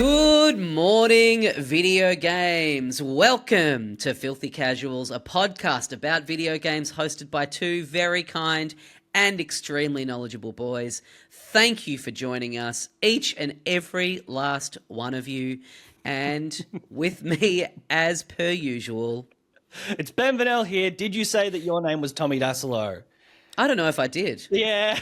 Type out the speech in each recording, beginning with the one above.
Good morning, video games. Welcome to Filthy Casuals, a podcast about video games hosted by two very kind and extremely knowledgeable boys. Thank you for joining us, each and every last one of you. And with me, as per usual... It's Ben Vanel here. Did you say that your name was Tommy Dasilo? I don't know if I did. Yeah.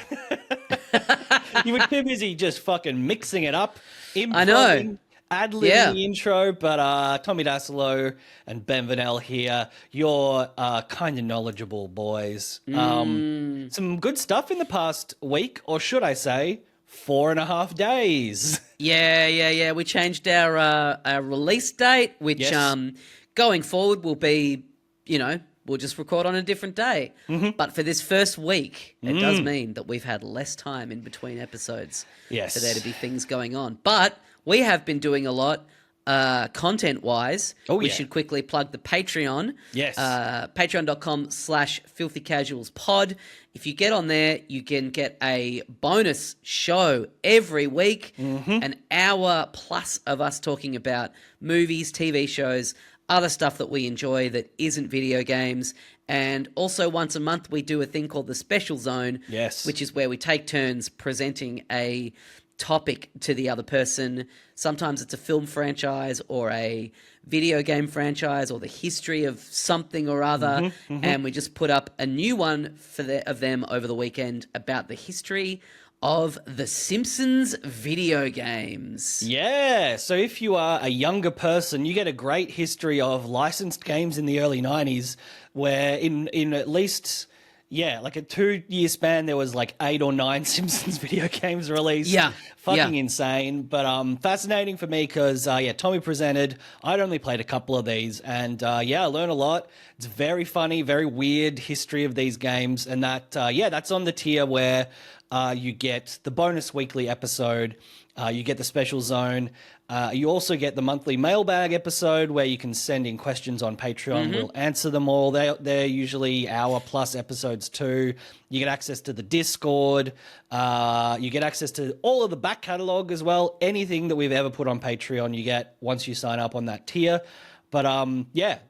You were too busy just fucking mixing it up, I know. ad-libbing the intro, but Tommy Dasilo and Ben Vanel here. You're kind of knowledgeable boys. Some good stuff in the past week, or should I say, 4.5 days. Yeah. We changed our release date, which going forward will be, we'll just record on a different day. Mm-hmm. But for this first week, it does mean that we've had less time in between episodes for there to be things going on. But we have been doing a lot content-wise. We should quickly plug the Patreon. Yes. Patreon.com/filthycasualspod. If you get on there, you can get a bonus show every week, an hour plus of us talking about movies, TV shows, other stuff that we enjoy that isn't video games. And also once a month, we do a thing called the Special Zone, which is where we take turns presenting a topic to the other person. Sometimes it's a film franchise or a video game franchise or the history of something or other, and we just put up a new one of them over the weekend about the history of the Simpsons video games. Yeah, so if you are a younger person, you get a great history of licensed games in the early 90s where in at least... yeah, like a 2-year span, there was like 8 or 9 Simpsons video games released. Yeah. Fucking insane. But fascinating for me because, Tommy presented. I'd only played a couple of these. And, I learned a lot. It's very funny, very weird history of these games. And that's on the tier where you get the bonus weekly episode. You get the Special Zone. You also get the monthly mailbag episode where you can send in questions on Patreon. We'll answer them all. They're usually hour-plus episodes too. You get access to the Discord. You get access to all of the back catalogue as well. Anything that we've ever put on Patreon, you get once you sign up on that tier. But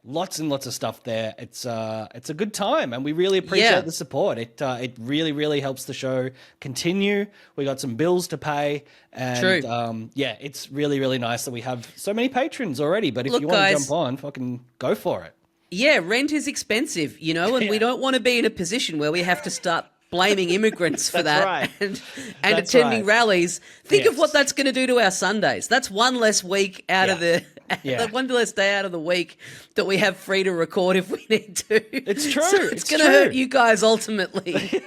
lots and lots of stuff there. It's a good time, and we really appreciate the support. It really, really helps the show continue. We got some bills to pay, and it's really, really nice that we have so many patrons already. But if you want to jump on, fucking go for it. Yeah, rent is expensive, and we don't want to be in a position where we have to start blaming immigrants for that right. and attending rallies. Think of what that's going to do to our Sundays. That's one less week out of the... one less day out of the week that we have free to record if we need to. It's true. So it's going to hurt you guys ultimately.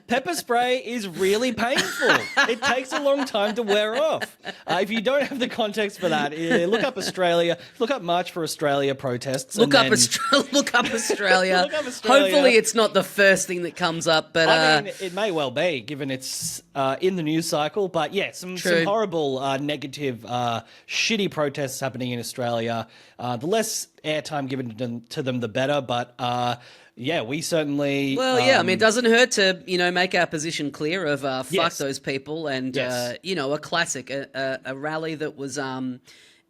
Pepper spray is really painful. It takes a long time to wear off. If you don't have the context for that, look up Australia. Look up March for Australia protests. Look up Australia. Look up Australia. Hopefully it's not the first thing that comes up. But I mean, it may well be, given it's in the news cycle. But some horrible, negative, shitty protests happening in Australia. The less airtime given to them, the better. But we certainly... Well, I mean, it doesn't hurt to, make our position clear of fuck those people and, a classic, a rally that was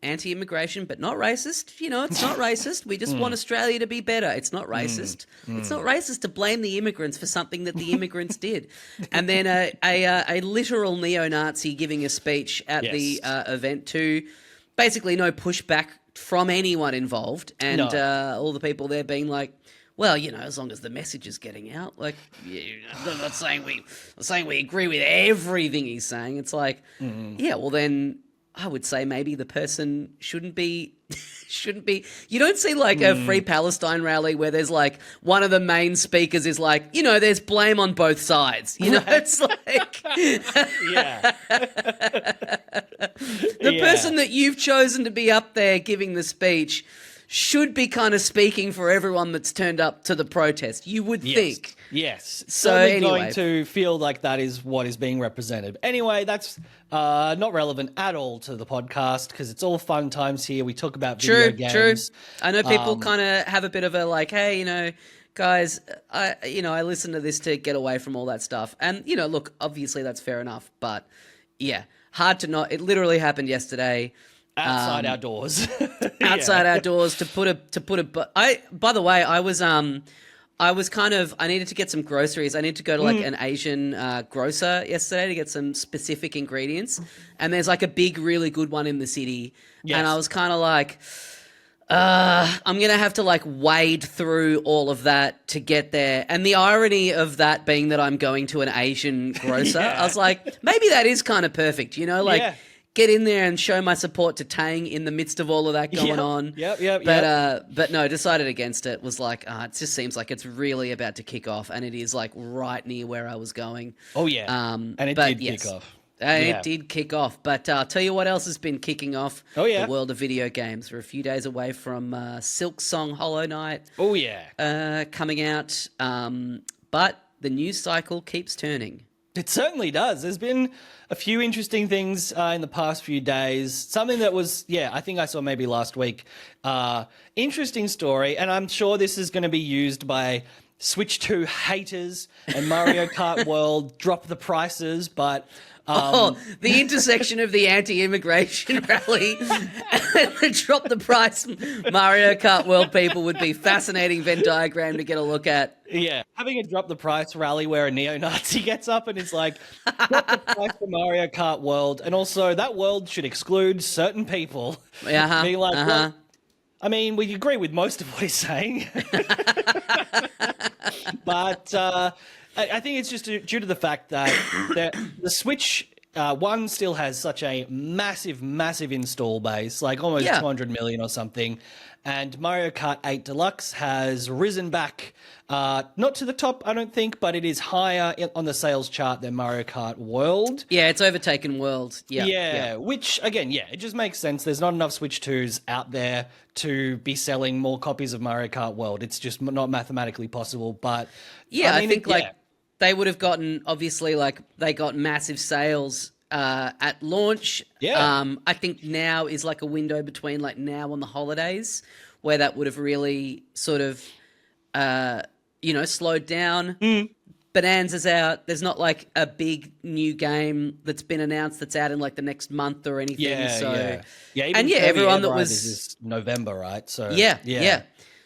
anti-immigration but not racist. It's not racist. We just want Australia to be better. It's not racist. It's not racist to blame the immigrants for something that the immigrants did. And then a literal neo-Nazi giving a speech at the event to basically no pushback from anyone involved, and all the people there being like, well, as long as the message is getting out, like, I'm not saying we agree with everything he's saying. It's like, well then I would say maybe the person shouldn't be. You don't see like a Free Palestine rally where there's like one of the main speakers is like, there's blame on both sides. It's like the person that you've chosen to be up there giving the speech should be kind of speaking for everyone that's turned up to the protest. You would think. Yes. So anyway, going to feel like that is what is being represented. Anyway, that's not relevant at all to the podcast because it's all fun times here. We talk about video games. True. I know people kind of have a bit of a like, hey, guys, I listen to this to get away from all that stuff. And, look, obviously that's fair enough. But, yeah, hard to not. It literally happened yesterday. Outside our doors. Outside our doors to put a. By the way, I was I needed to get some groceries. I need to go to like an Asian grocer yesterday to get some specific ingredients. And there's like a big, really good one in the city. Yes. And I was kind of like, I'm going to have to like wade through all of that to get there. And the irony of that being that I'm going to an Asian grocer, I was like, maybe that is kind of perfect, you know, like get in there and show my support to Tang in the midst of all of that going on. But no, decided against it. Was like, it just seems like it's really about to kick off, and it is like right near where I was going. Oh yeah, and it did kick off. It did kick off. But I'll tell you what else has been kicking off. Oh yeah, the world of video games. We're a few days away from Silk Song Hollow Knight. Oh yeah, coming out. But the news cycle keeps turning. It certainly does. There's been a few interesting things in the past few days. Something that was, I think I saw maybe last week. Interesting story, and I'm sure this is going to be used by Switch 2 haters and Mario Kart World drop the prices, but... the intersection of the anti-immigration rally and the drop the price Mario Kart World people would be fascinating Venn diagram to get a look at. Yeah, having a drop the price rally where a neo-Nazi gets up and is like, drop the price for Mario Kart World, and also that world should exclude certain people. Being like, well, I mean, we agree with most of what he's saying. But I think it's just due to the fact that the Switch 1 still has such a massive, massive install base, like almost 200 million or something. And Mario Kart 8 Deluxe has risen back, not to the top, I don't think, but it is higher on the sales chart than Mario Kart World. Yeah, it's overtaken World. Yeah. Which, again, it just makes sense. There's not enough Switch 2s out there to be selling more copies of Mario Kart World. It's just not mathematically possible. But I think they would have gotten, obviously, like they got massive sales at launch. I think now is like a window between like now and the holidays where that would have really sort of, slowed down. Bonanza's out. There's not like a big new game that's been announced that's out in like the next month or anything. Everyone that was November, right? So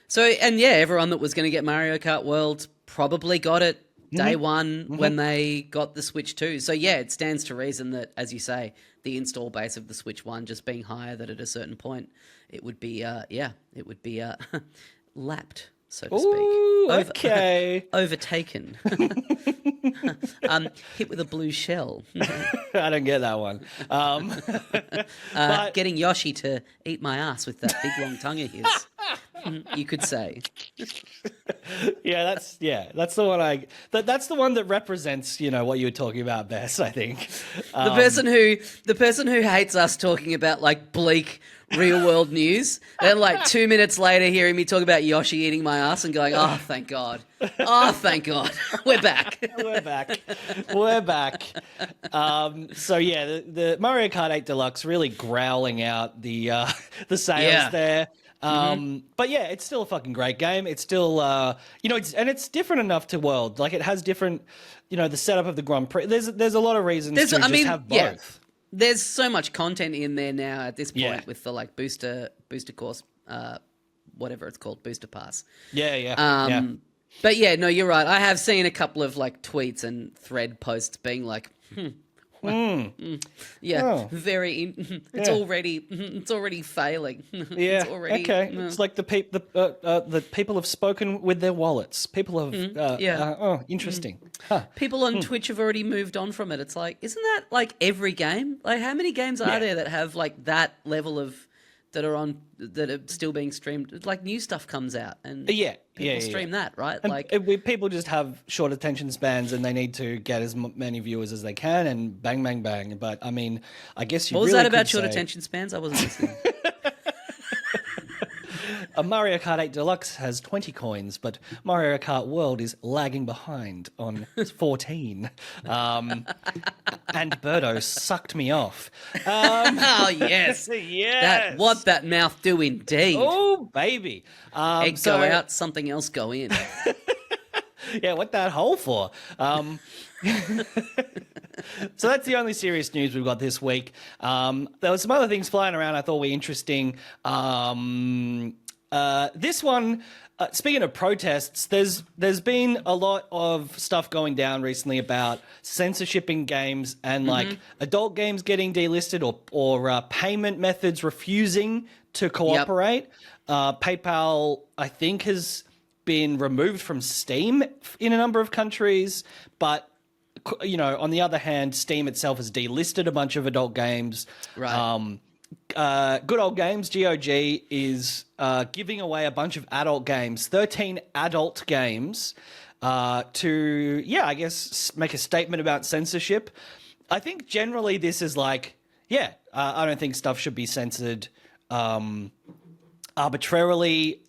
So everyone that was going to get Mario Kart World probably got it day one when they got the Switch 2. So it stands to reason that, as you say, the install base of the Switch 1 just being higher, that at a certain point it would be lapped, so to speak. Okay. Overtaken. Hit with a blue shell. I don't get that one. But getting Yoshi to eat my ass with that big long tongue of his. You could say. That's the one that's the one that represents, what you were talking about best, I think. The person who hates us talking about like bleak real world news, then like 2 minutes later hearing me talk about Yoshi eating my ass and going, oh thank God. We're back. We're back. The Mario Kart 8 Deluxe really growling out the sales there. But it's still a fucking great game. It's still, it's different enough to World. Like it has different, the setup of the Grand Prix. There's a lot of reasons to have both. Yeah. There's so much content in there now at this point with the like booster course, whatever it's called, booster pass. But no, you're right. I have seen a couple of like tweets and thread posts being like, very. It's already failing. It's already, okay. It's like the people have spoken with their wallets. People have. Interesting. People on Twitch have already moved on from it. It's like, isn't that like every game? Like, how many games are there that have like that level of that are still being streamed? Like new stuff comes out and people stream that, right? And like people just have short attention spans and they need to get as many viewers as they can and bang, bang, bang. But I mean, I guess what was that about short attention spans? I wasn't listening. A Mario Kart 8 Deluxe has 20 coins, but Mario Kart World is lagging behind on 14. And Birdo sucked me off. Oh, yes. Yes. What that mouth do indeed. Oh, baby. Egg go out, something else go in. Yeah, what that hole for? So that's the only serious news we've got this week. There was some other things flying around I thought were interesting. This one, speaking of protests, there's been a lot of stuff going down recently about censorship in games and like adult games getting delisted or payment methods refusing to cooperate. PayPal, I think, has been removed from Steam in a number of countries, but on the other hand, Steam itself has delisted a bunch of adult games. Right. Good Old Games, GOG, is giving away a bunch of adult games, 13 adult games, to, I guess, make a statement about censorship. I think generally this is like, I don't think stuff should be censored arbitrarily.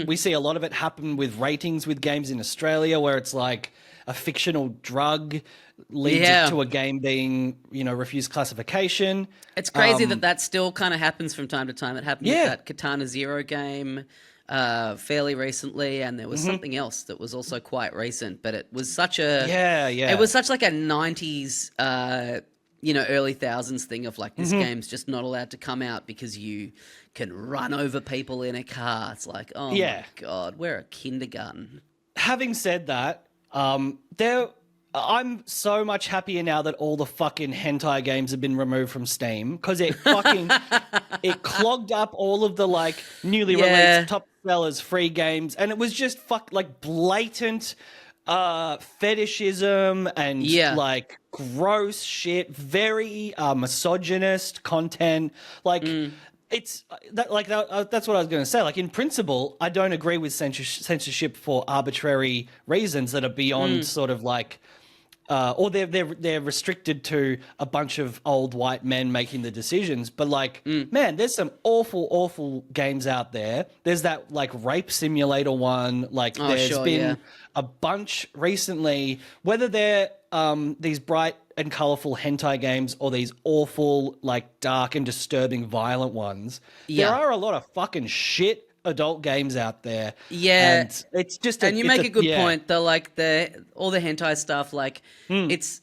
We see a lot of it happen with ratings with games in Australia where it's like a fictional drug leads to a game being, refused classification. It's crazy that still kind of happens from time to time. It happened with that Katana Zero game fairly recently, and there was something else that was also quite recent, but it was such a it was such like a 90s early thousands thing of like this game's just not allowed to come out because you can run over people in a car. It's like, oh my God, we're a kindergarten. Having said that, I'm so much happier now that all the fucking hentai games have been removed from Steam because it clogged up all of the like newly released top sellers free games, and it was just like blatant fetishism and like gross shit, very misogynist content. Like it's that's what I was going to say. Like in principle, I don't agree with censorship for arbitrary reasons that are beyond sort of like. Or they're restricted to a bunch of old white men making the decisions. But like, man, there's some awful games out there. There's that like rape simulator one. Like there's been a bunch recently, whether they're these bright and colorful hentai games or these awful, like dark and disturbing violent ones. There are a lot of fucking shit adult games out there. Yeah. And it's just and you make a good point. All the hentai stuff, like it's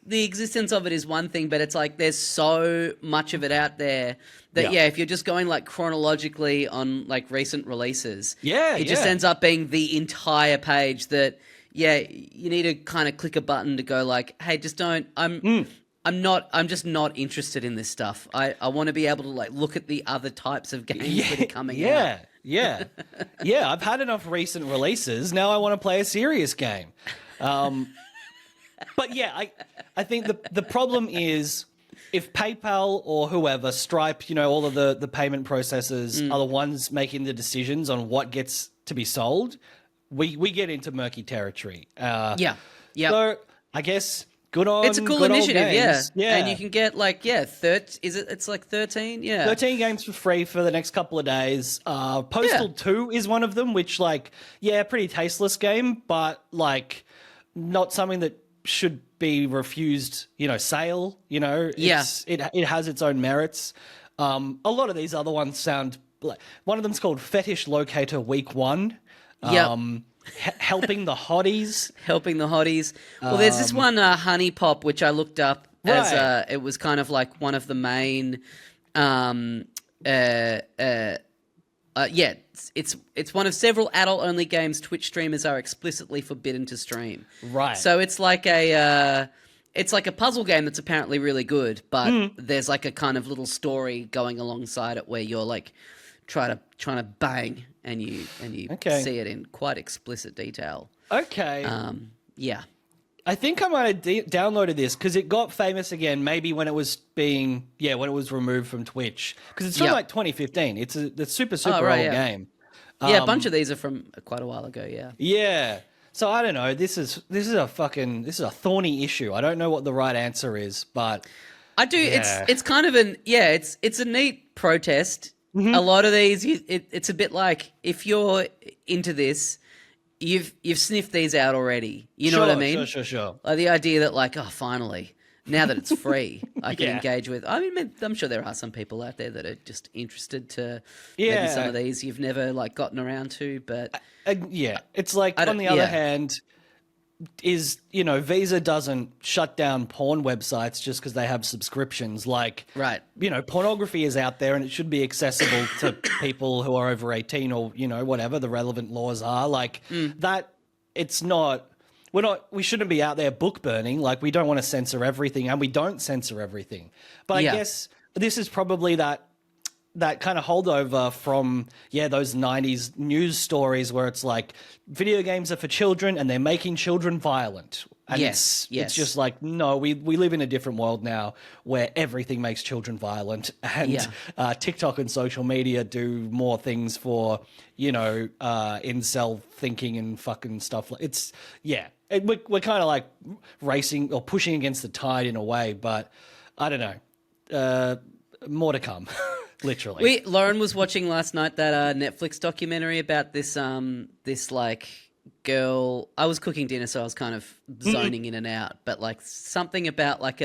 the existence of it is one thing, but it's like there's so much of it out there that if you're just going like chronologically on like recent releases, it just ends up being the entire page that you need to kind of click a button to go like, hey, just don't I'm just not interested in this stuff. I want to be able to like look at the other types of games that are coming out. Yeah. I've had enough recent releases. Now I want to play a serious game. But I think the problem is if PayPal or whoever, Stripe, all of the payment processors are the ones making the decisions on what gets to be sold, we get into murky territory. So I guess good on it's a cool good old initiative, games. And you can get like it's like 13, 13 games for free for the next couple of days. Postal 2 is one of them, which like pretty tasteless game, but like not something that should be refused, sale, it has its own merits. A lot of these other ones sound like one of them's called Fetish Locator Week 1. Helping the hotties. Well, there's this one, Honey Pop, which I looked up as it was kind of like one of the main. It's one of several adult-only games Twitch streamers are explicitly forbidden to stream. Right. So it's like a puzzle game that's apparently really good, but there's like a kind of little story going alongside it where you're like trying to bang. And you see it in quite explicit detail. Okay. I think I might have downloaded this because it got famous again. Maybe when it was when it was removed from Twitch because it's from like 2015. It's a super old game. A bunch of these are from quite a while ago. Yeah. So I don't know. This is a thorny issue. I don't know what the right answer is, but I do. Yeah. It's kind of it's a neat protest. A lot of these, it's a bit like if you're into this, you've sniffed these out already. You know what I mean? Sure. Like the idea that like, oh, finally, now that it's free, I can engage with. I mean, I'm sure there are some people out there that are just interested to maybe some of these you've never like gotten around to, but it's like on the other hand, is, you know, Visa doesn't shut down porn websites just because they have subscriptions. Like, Right. you know, pornography is out there and it should be accessible to people who are over 18 or, you know, whatever the relevant laws are. Like that, it's not, we shouldn't be out there book burning. Like, we don't want to censor everything, and we don't censor everything. But Yeah. I guess this is probably that kind of holdover from, those 90s news stories where it's like video games are for children and they're making children violent. And Yes. it's just like, no, we live in a different world now where everything makes children violent, and TikTok and social media do more things for, you know, incel thinking and fucking stuff. It's, we're kind of like racing or pushing against the tide in a way, but I don't know. More to come. Literally. Lauren was watching last night that Netflix documentary about this this like girl. I was cooking dinner, so I was kind of zoning in and out. But like something about like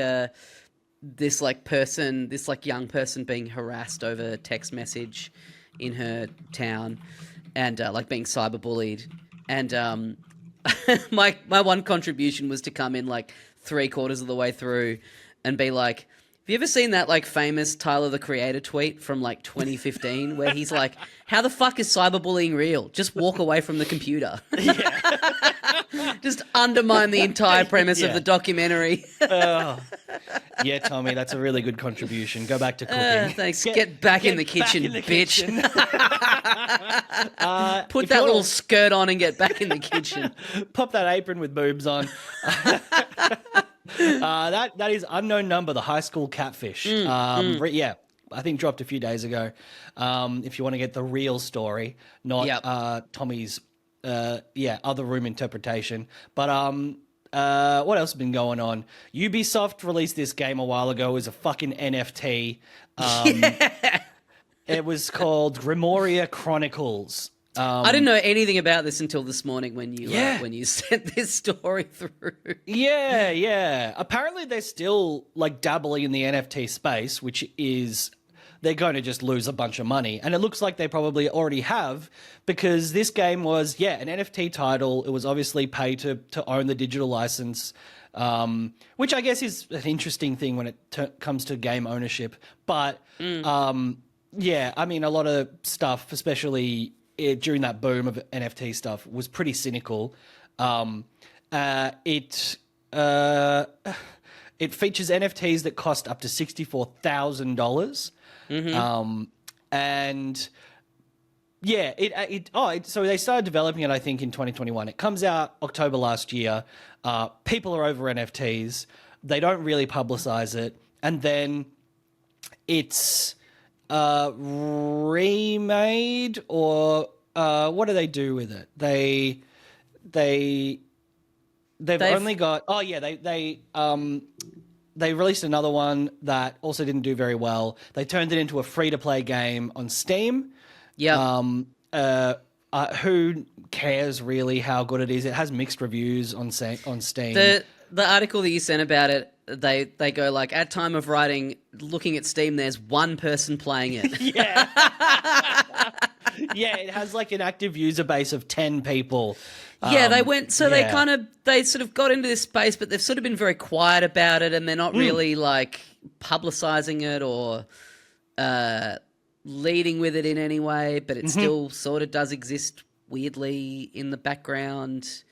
this young person being harassed over text message in her town, and like being cyberbullied. And my one contribution was to come in like 3/4 of the way through and be like, have you ever seen that like famous Tyler the Creator tweet from like 2015 where he's like, how the fuck is cyberbullying real? Just walk away from the computer. Just undermine the entire premise of the documentary. Yeah, Tommy, that's a really good contribution. Go back to cooking. Thanks. Get back in the kitchen, bitch. Put that little skirt on and get back in the kitchen. Pop that apron with boobs on. That is Unknown Number, the high school catfish. I think dropped a few days ago. If you want to get the real story, not Tommy's other room interpretation. But what else has been going on? Ubisoft released this game a while ago as a fucking NFT. It was called Grimoria Chronicles. I didn't know anything about this until this morning when you sent this story through. Yeah. Apparently they're still like dabbling in the NFT space, which is they're going to just lose a bunch of money. And it looks like they probably already have, because this game was, an NFT title. It was obviously paid to own the digital license, which I guess is an interesting thing when it comes to game ownership. But, I mean, a lot of stuff, especially during that boom of NFT stuff, was pretty cynical. It features NFTs that cost up to $64,000. So they started developing it, I think, in 2021. It comes out October last year. People are over NFTs. They don't really publicize it. And then it's remade, or what do they do with it? They've only got they released another one that also didn't do very well. They turned it into a free-to-play game on Steam. Who cares really how good it is? It has mixed reviews on Steam. The article that you sent about it, they go like, at time of writing, looking at Steam, there's one person playing it. It has like an active user base of 10 people. They sort of got into this space, but they've sort of been very quiet about it, and they're not really like publicizing it or leading with it in any way, but it still sort of does exist weirdly in the background.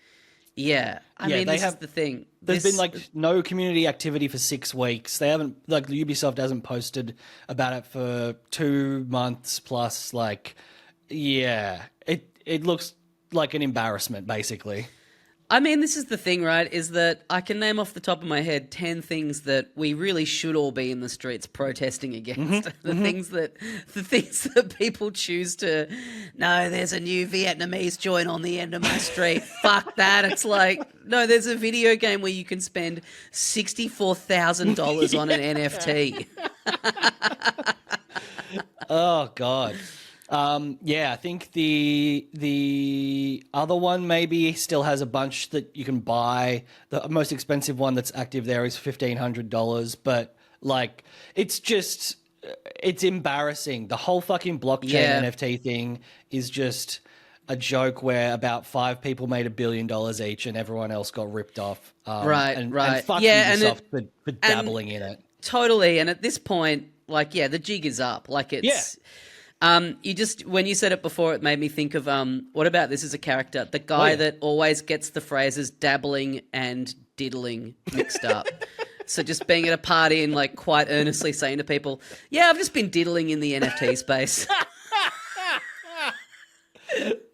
I mean, this is the thing. There's been like no community activity for 6 weeks. They haven't, like, Ubisoft hasn't posted about it for 2 months plus. Like, it looks like an embarrassment, basically. I mean, this is the thing, right? Is that I can name off the top of my head 10 things that we really should all be in the streets protesting against. The things that people choose to. No, there's a new Vietnamese joint on the end of my street. Fuck that! It's like, no, there's a video game where you can spend $64,000 on an NFT. Oh God. I think the other one maybe still has a bunch that you can buy. The most expensive one that's active there is $1,500, but like it's embarrassing. The whole fucking blockchain NFT thing is just a joke where about 5 people made $1 billion each and everyone else got ripped off. Right. And fuck Yeah, Ubisoft for dabbling in it. Totally. And at this point, like, yeah, the jig is up. Like, it's... you just, when you said it before, it made me think of, what about this as a character? The guy that always gets the phrases dabbling and diddling mixed up. So just being at a party and like quite earnestly saying to people, yeah, I've just been diddling in the NFT space.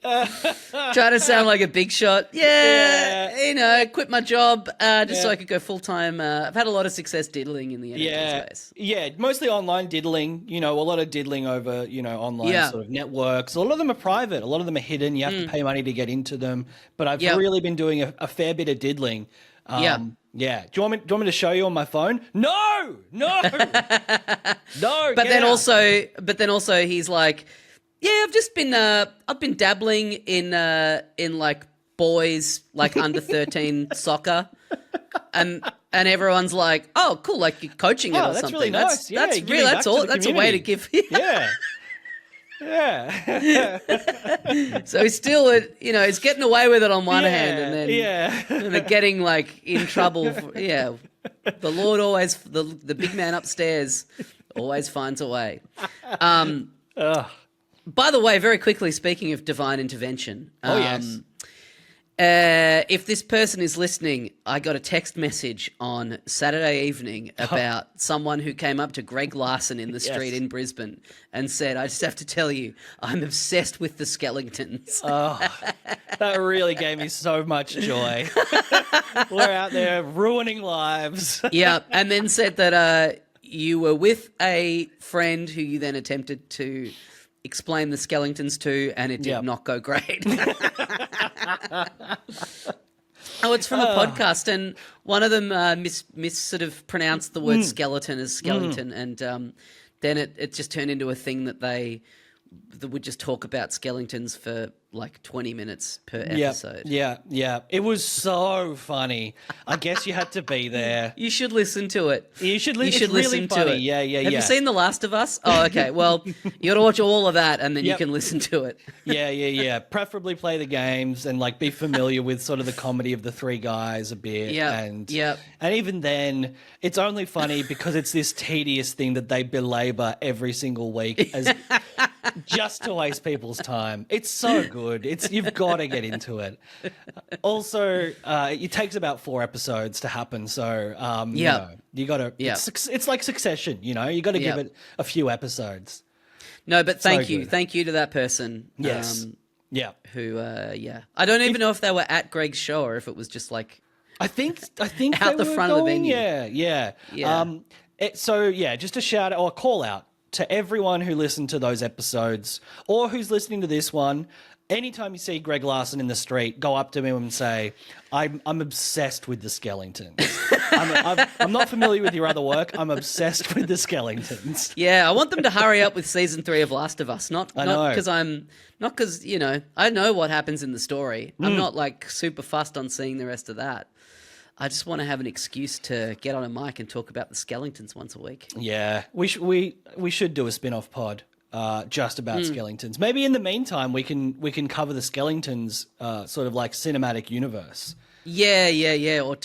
Trying to sound like a big shot. Yeah. Quit my job so I could go full-time. I've had a lot of success diddling in the NFT space. Yeah, mostly online diddling, a lot of diddling over, online sort of networks. A lot of them are private. A lot of them are hidden. You have to pay money to get into them. But I've really been doing a fair bit of diddling. Yeah. Do you want me to show you on my phone? No. No. But then also he's like, yeah, I've been dabbling in like boys like under 13 soccer, and everyone's like, oh, cool, like you're coaching it or that's something. Really nice. That's a way to give. Yeah. Yeah. So he's still, he's getting away with it on one hand, and then and they're getting like in trouble. The Lord always, the big man upstairs always finds a way. By the way, very quickly, speaking of divine intervention, yes. If this person is listening, I got a text message on Saturday evening about someone who came up to Greg Larson in the street in Brisbane and said, I just have to tell you, I'm obsessed with the Skellingtons. Oh, that really gave me so much joy. We're out there ruining lives. Yeah, and then said that you were with a friend who you then attempted to explain the Skellingtons to, and it did not go great. Oh, it's from a podcast, and one of them sort of pronounced the word skeleton as skeleton, and then it just turned into a thing that they would just talk about Skellingtons for like 20 minutes per episode. Yeah. It was so funny. I guess you had to be there. You should listen to it. You should listen really to it. Yeah. Have you seen The Last of Us? Oh, okay. Well, you got to watch all of that, and then you can listen to it. Yeah. Preferably play the games and like be familiar with sort of the comedy of the three guys a bit. And even then, it's only funny because it's this tedious thing that they belabor every single week as just to waste people's time. It's so good. You've got to get into it. Also, it takes about 4 episodes to happen, so you got to. It's like Succession, you got to give it a few episodes. No, but thank you to that person. Yes. Who? I don't even know if they were at Greg's show or if it was just like. I think out the front of the venue. Yeah. Just a shout out or a call out to everyone who listened to those episodes or who's listening to this one. Anytime you see Greg Larson in the street, go up to him and say, I'm obsessed with the Skellingtons. I'm not familiar with your other work. I'm obsessed with the Skellingtons. Yeah, I want them to hurry up with season 3 of Last of Us. Not because I know what happens in the story. I'm not like super fussed on seeing the rest of that. I just want to have an excuse to get on a mic and talk about the Skellingtons once a week. Yeah, we should do a spin-off pod. Just about Skellingtons. Maybe in the meantime we can cover the Skellingtons sort of like cinematic universe. Yeah. Or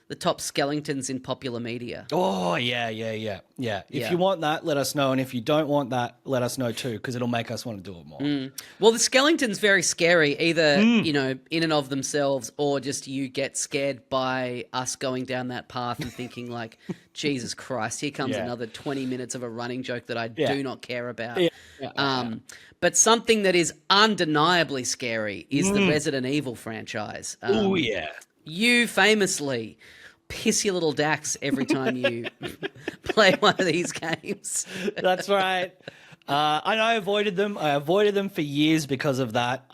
the top Skellingtons in popular media. Oh yeah. If you want that, let us know, and if you don't want that, let us know too, because it'll make us want to do it more. Well, the Skellingtons very scary, either in and of themselves, or just you get scared by us going down that path and thinking like, Jesus Christ, here comes another 20 minutes of a running joke that I do not care about. But something that is undeniably scary is the Resident Evil franchise. Oh yeah. You famously piss your little Dax every time you play one of these games. That's right. And I avoided them. I avoided them for years because of that.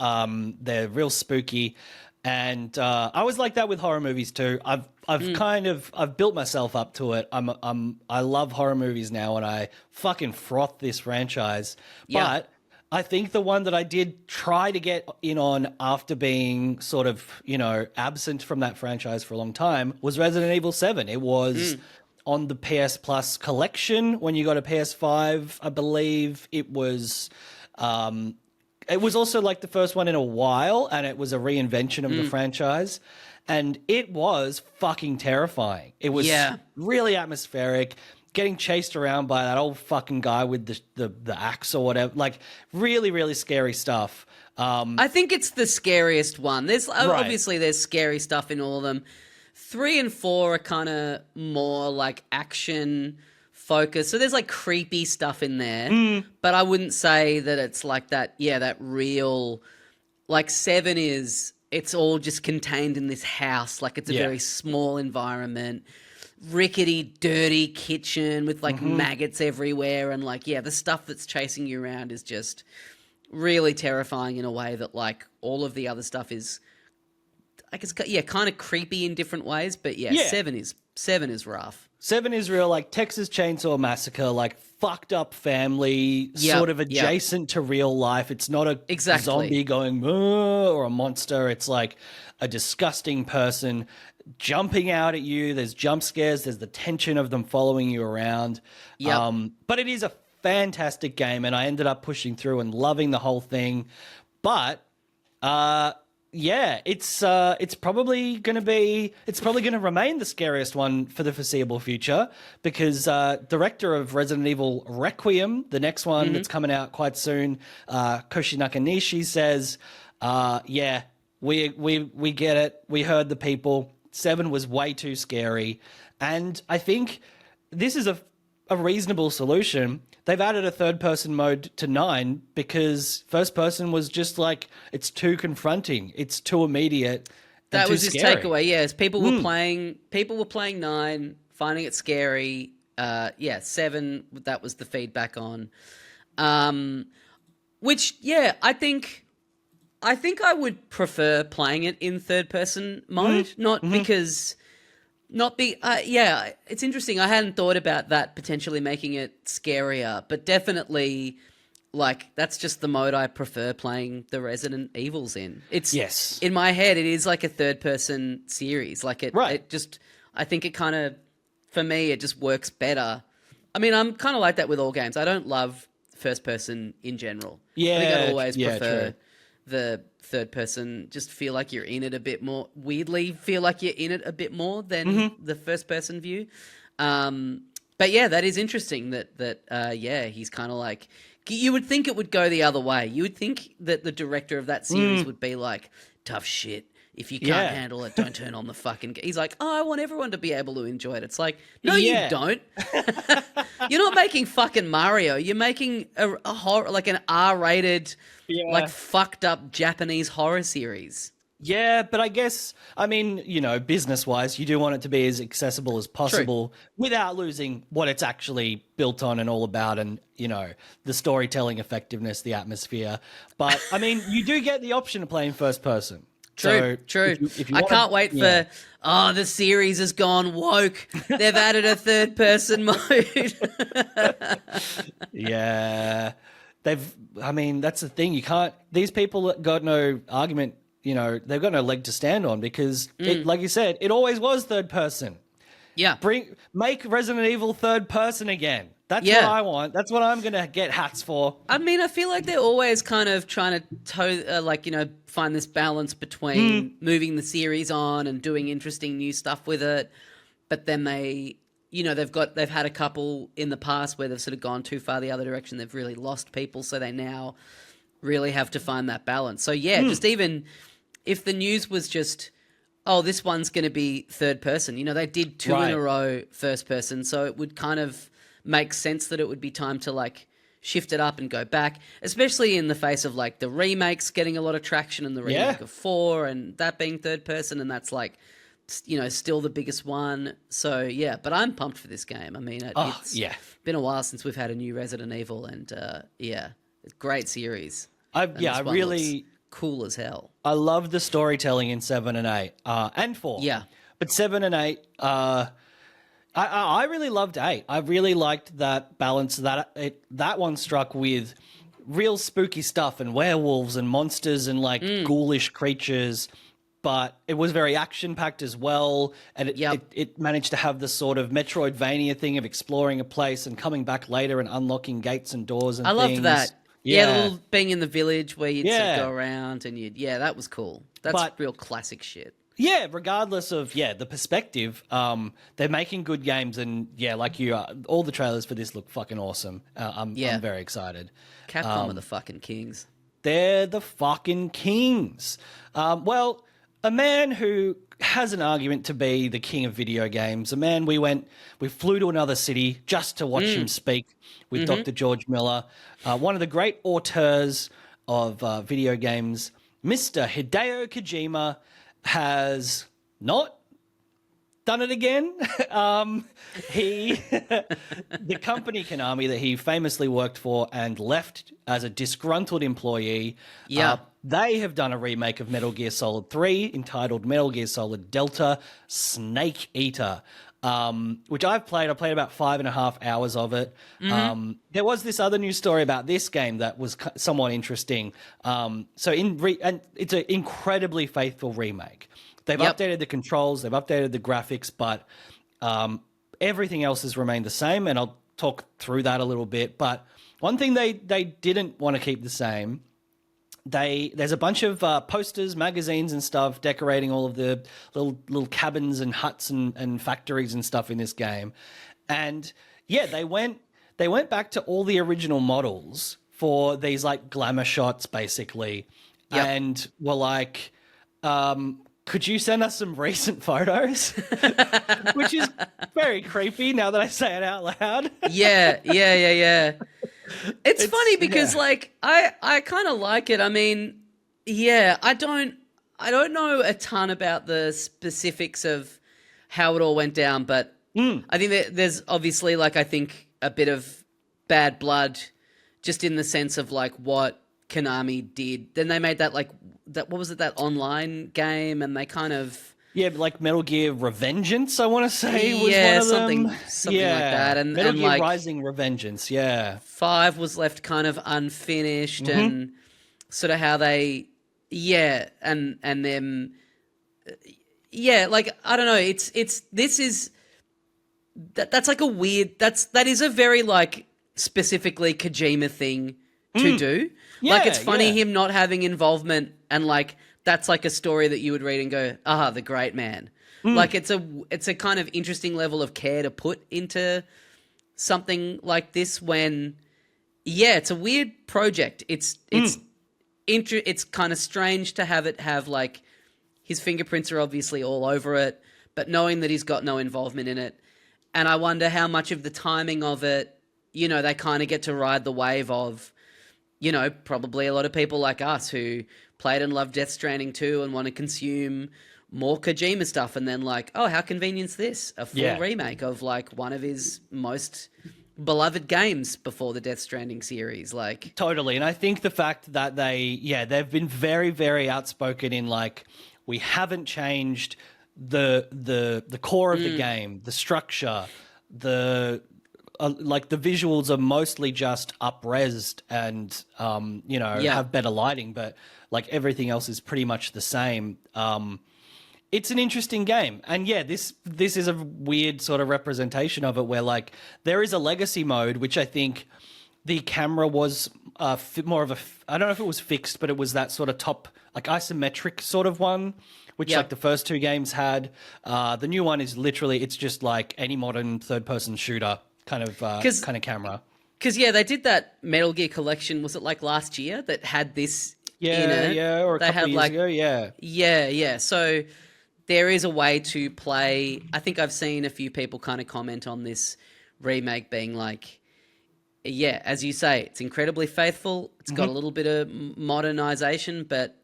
They're real spooky. And I was like that with horror movies too. I've built myself up to it. I love horror movies now, and I fucking froth this franchise. But I think the one that I did try to get in on after being sort of, absent from that franchise for a long time was Resident Evil 7. It was on the PS Plus collection when you got a PS5, I believe. It was It was also like the first one in a while, and it was a reinvention of the franchise. And it was fucking terrifying. It was really atmospheric. Getting chased around by that old fucking guy with the axe or whatever. Like, really, really scary stuff. I think it's the scariest one. There's obviously there's scary stuff in all of them. 3 and 4 are kind of more like action focused. So there's like creepy stuff in there, but I wouldn't say that it's like that. Yeah, that real. Like 7 is, it's all just contained in this house. Like it's a very small environment, rickety, dirty kitchen with like maggots everywhere, and like the stuff that's chasing you around is just really terrifying in a way that like all of the other stuff is, I guess, kind of creepy in different ways. But 7 is rough. 7 is real, like Texas Chainsaw Massacre, like fucked up family, sort of adjacent to real life. It's not a zombie going or a monster. It's like a disgusting person jumping out at you. There's jump scares. There's the tension of them following you around. But it is a fantastic game, and I ended up pushing through and loving the whole thing. But it's probably going to remain the scariest one for the foreseeable future, because director of Resident Evil Requiem, the next one that's coming out quite soon, Koshi Nakanishi says, we get it. We heard the people. 7 was way too scary. And I think this is a reasonable solution. They've added a third-person mode to 9 because first-person was just like, it's too confronting, it's too immediate. That was his scary. takeaway. Yes, people were playing 9, finding it scary. 7, that was the feedback on. Which I think I would prefer playing it in third-person mode, it's interesting. I hadn't thought about that potentially making it scarier, but definitely, like, that's just the mode I prefer playing the Resident Evils in. It's in my head, it is like a third-person series. Like it just, I think it kind of, for me, it just works better. I mean, I'm kind of like that with all games. I don't love first-person in general. I think I'd always prefer the third person, just feel like you're in it a bit more, weirdly feel like you're in it a bit more than the first person view. But that is interesting that he's kind of like, you would think it would go the other way. You would think that the director of that series would be like, tough shit. If you can't handle it, don't turn on the fucking... He's like, I want everyone to be able to enjoy it. It's like, no, you don't. You're not making fucking Mario. You're making a horror, like an R-rated, like fucked up Japanese horror series. Yeah, but I guess, I mean, business-wise, you do want it to be as accessible as possible without losing what it's actually built on and all about, and, the storytelling effectiveness, the atmosphere. But, I mean, you do get the option of playing first person. True. If you I can't wait for, the series has gone woke. They've added a third person mode. That's the thing. These people got no argument, they've got no leg to stand on because, like you said, it always was third person. Yeah. Make Resident Evil third person again. That's what I want. That's what I'm going to get hats for. I mean, I feel like they're always kind of trying to find this balance between moving the series on and doing interesting new stuff with it. But then they've had a couple in the past where they've sort of gone too far the other direction. They've really lost people. So they now really have to find that balance. So just even if the news was just, this one's going to be third person, they did 2 in a row first person. So it would kind of make sense that it would be time to like shift it up and go back, especially in the face of like the remakes getting a lot of traction and the remake of 4 and that being third person, and that's like, still the biggest one. So but I'm pumped for this game. I mean, it's been a while since we've had a new Resident Evil, and it's a great series. I really cool as hell. I love the storytelling in 7 and 8 and 4. Yeah, but 7 and 8. I really loved 8. I really liked that balance that one struck with real spooky stuff and werewolves and monsters and like ghoulish creatures, but it was very action-packed as well, and it managed to have this sort of Metroidvania thing of exploring a place and coming back later and unlocking gates and doors and things. I loved that. Yeah, the little being in the village where you'd sort of Yeah. go around and that was cool. That's But- real classic shit. Yeah, regardless of the perspective, they're making good games, and like you are, all the trailers for this look fucking awesome. I'm very excited. Capcom are the fucking kings. They're the fucking kings. Well, a man who has an argument to be the king of video games, a man we flew to another city just to watch him speak with Dr. George Miller, one of the great auteurs of video games, Mr. Hideo Kojima, has not done it again. The company Konami that he famously worked for and left as a disgruntled employee, they have done a remake of Metal Gear Solid 3 entitled Metal Gear Solid Delta Snake Eater, which I've played. I played about 5.5 hours of it. There was this other news story about this game that was somewhat interesting. And it's an incredibly faithful remake. They've updated the controls, they've updated the graphics, but everything else has remained the same, and I'll talk through that a little bit. But one thing they didn't want to keep the same, there's a bunch of posters, magazines and stuff decorating all of the little cabins and huts and factories and stuff in this game. And they went back to all the original models for these like glamour shots basically, and were like, could you send us some recent photos? Which is very creepy now that I say it out loud. Yeah. It's funny because like I kind of like it. I mean, I don't know a ton about the specifics of how it all went down, but I think that there's obviously like I think a bit of bad blood just in the sense of like what Konami did. Then they made that like that what was it, that online game, and they kind of like Metal Gear Revengeance, I want to say was one of something them. like that. And Metal Gear like Rising Revengeance, 5 was left kind of unfinished, and sort of how they and them like I don't know, that's like a weird that is a very like specifically Kojima thing to do. Like it's funny him not having involvement, and like that's like a story that you would read and go, the great man. Like it's a kind of interesting level of care to put into something like this when it's a weird project. It's kind of strange to have it have like his fingerprints are obviously all over it, but knowing that he's got no involvement in it. And I wonder how much of the timing of it, they kind of get to ride the wave of, probably a lot of people like us who played and loved Death Stranding 2 and want to consume more Kojima stuff, and then like, how convenient's this? A full remake of like one of his most beloved games before the Death Stranding series. Like totally. And I think the fact that they've been very, very outspoken in like, we haven't changed the core of the game, the structure, like the visuals are mostly just up-resed and, have better lighting, but like everything else is pretty much the same. It's an interesting game. And this is a weird sort of representation of it where like there is a legacy mode, which I think the camera was more of I don't know if it was fixed, but it was that sort of top, like isometric sort of one, which like the first two games had. The new one is literally, it's just like any modern third-person shooter kind of camera. Because they did that Metal Gear collection. Was it like last year that had this in it? Yeah, or a couple of years ago. Yeah. So there is a way to play. I think I've seen a few people kind of comment on this remake being like, as you say, it's incredibly faithful. It's got a little bit of modernization, but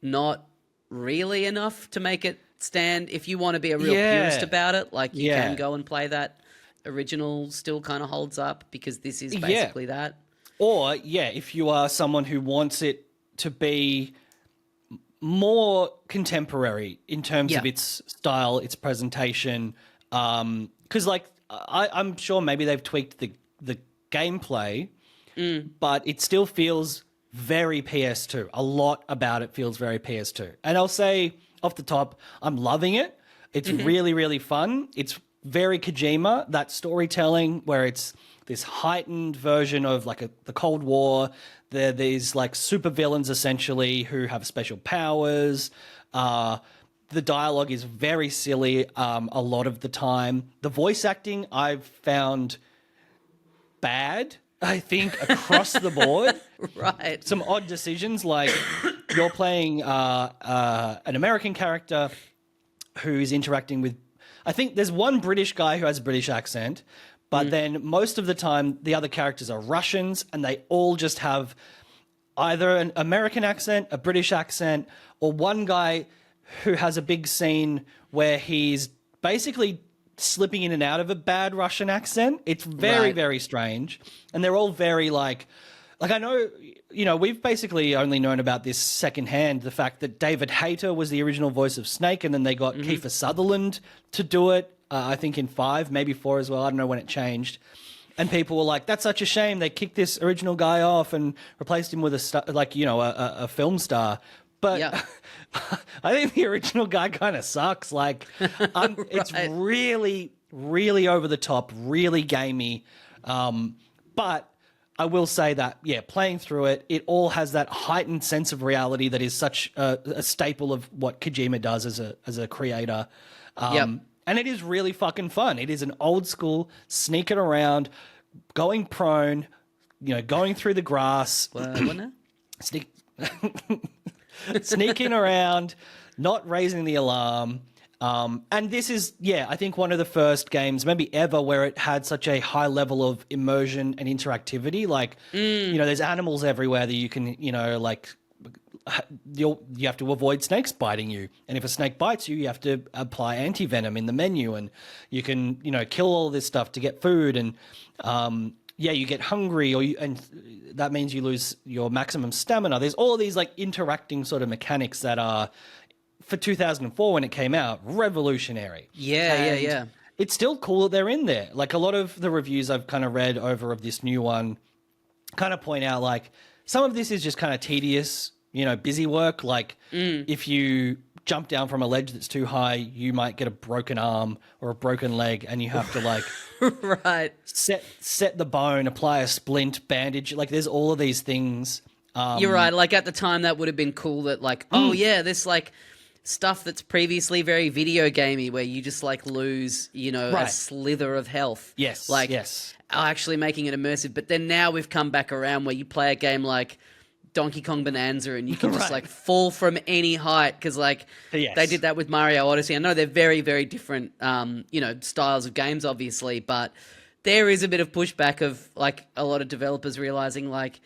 not really enough to make it stand. If you want to be a real purist about it, like you can go and play that. Original still kind of holds up because this is basically that. Or if you are someone who wants it to be more contemporary in terms of its style, its presentation, because like I'm sure maybe they've tweaked the gameplay, but it still feels very PS2. A lot about it feels very PS2, and I'll say off the top, I'm loving it. It's really, really fun. It's very Kojima, that storytelling where it's this heightened version of like the Cold War. They're these like super villains essentially who have special powers. The dialogue is very silly a lot of the time. The voice acting I've found bad, I think, across the board. Right. Some odd decisions, like you're playing an American character who's interacting with, I think there's one British guy who has a British accent, but then most of the time the other characters are Russians, and they all just have either an American accent, a British accent, or one guy who has a big scene where he's basically slipping in and out of a bad Russian accent. It's very, very strange. And they're all very like I know, we've basically only known about this secondhand, the fact that David Hayter was the original voice of Snake, and then they got Kiefer Sutherland to do it, I think in 5, maybe 4 as well. I don't know when it changed. And people were like, that's such a shame. They kicked this original guy off and replaced him with a film star. But I think the original guy kind of sucks. Like, it's really, really over the top, really gamey. But I will say that, playing through it, it all has that heightened sense of reality that is such a staple of what Kojima does as a creator. And it is really fucking fun. It is an old school sneaking around, going prone, going through the grass. Sneaking around, not raising the alarm. And this is, I think one of the first games, maybe ever, where it had such a high level of immersion and interactivity. Like, there's animals everywhere that you can, you have to avoid snakes biting you. And if a snake bites you, you have to apply anti-venom in the menu. And you can, kill all this stuff to get food. And, you get hungry, and that means you lose your maximum stamina. There's all of these like interacting sort of mechanics that are, for 2004 when it came out, revolutionary. Yeah. It's still cool that they're in there. Like, a lot of the reviews I've kind of read over of this new one kind of point out, like, some of this is just kind of tedious, busy work. Like, if you jump down from a ledge that's too high, you might get a broken arm or a broken leg, and you have to like set the bone, apply a splint, bandage. Like, there's all of these things. You're right. Like, at the time, that would have been cool. That like, this like stuff that's previously very video gamey, where you just like lose, a slither of health. Yes, like yes. Actually making it immersive. But then now we've come back around where you play a game like Donkey Kong Bonanza, and you can just like fall from any height, because like they did that with Mario Odyssey. I know they're very, very different, styles of games, obviously, but there is a bit of pushback of like a lot of developers realizing like,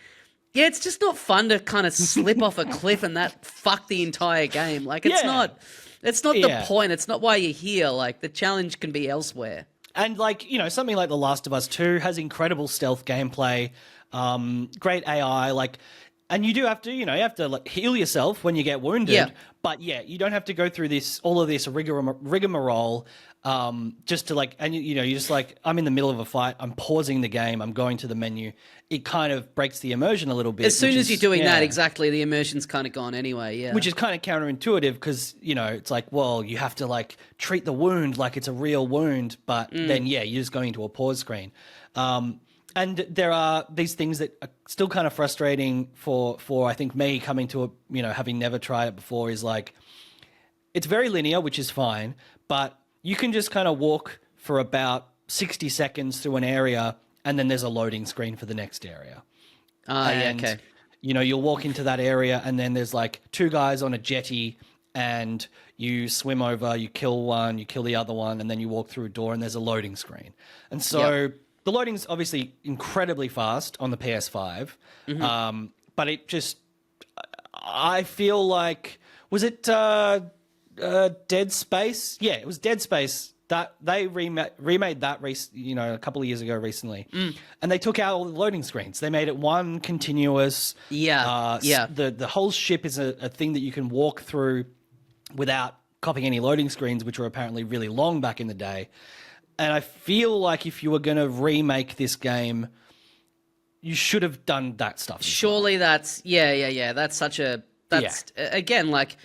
it's just not fun to kind of slip off a cliff and that fuck the entire game. Like, it's not the point. It's not why you're here. Like, the challenge can be elsewhere. And like, something like The Last of Us 2 has incredible stealth gameplay, great AI, like. And you do have to, you have to like heal yourself when you get wounded. Yeah. But you don't have to go through all of this rigmarole, just to like, and you're just like, I'm in the middle of a fight, I'm pausing the game, I'm going to the menu. It kind of breaks the immersion a little bit. As soon as you're doing that, exactly, the immersion's kind of gone anyway. Yeah. Which is kind of counterintuitive, because it's like, well, you have to like treat the wound like it's a real wound, but then you're just going into a pause screen. And there are these things that are still kind of frustrating for I think me, coming to having never tried it before, is like, it's very linear, which is fine, but you can just kind of walk for about 60 seconds through an area, and then there's a loading screen for the next area. Okay. You'll walk into that area, and then there's like 2 guys on a jetty, and you swim over, you kill one, you kill the other one, and then you walk through a door, and there's a loading screen. And so the loading's obviously incredibly fast on the PS5, but it just, I feel like, was it Dead Space? Yeah, it was Dead Space. That they remade that a couple of years ago recently, and they took out all the loading screens. They made it one continuous. The whole ship is a thing that you can walk through without copying any loading screens, which were apparently really long back in the day. And I feel like if you were going to remake this game, you should have done that stuff. Surely that's That's such a again, like,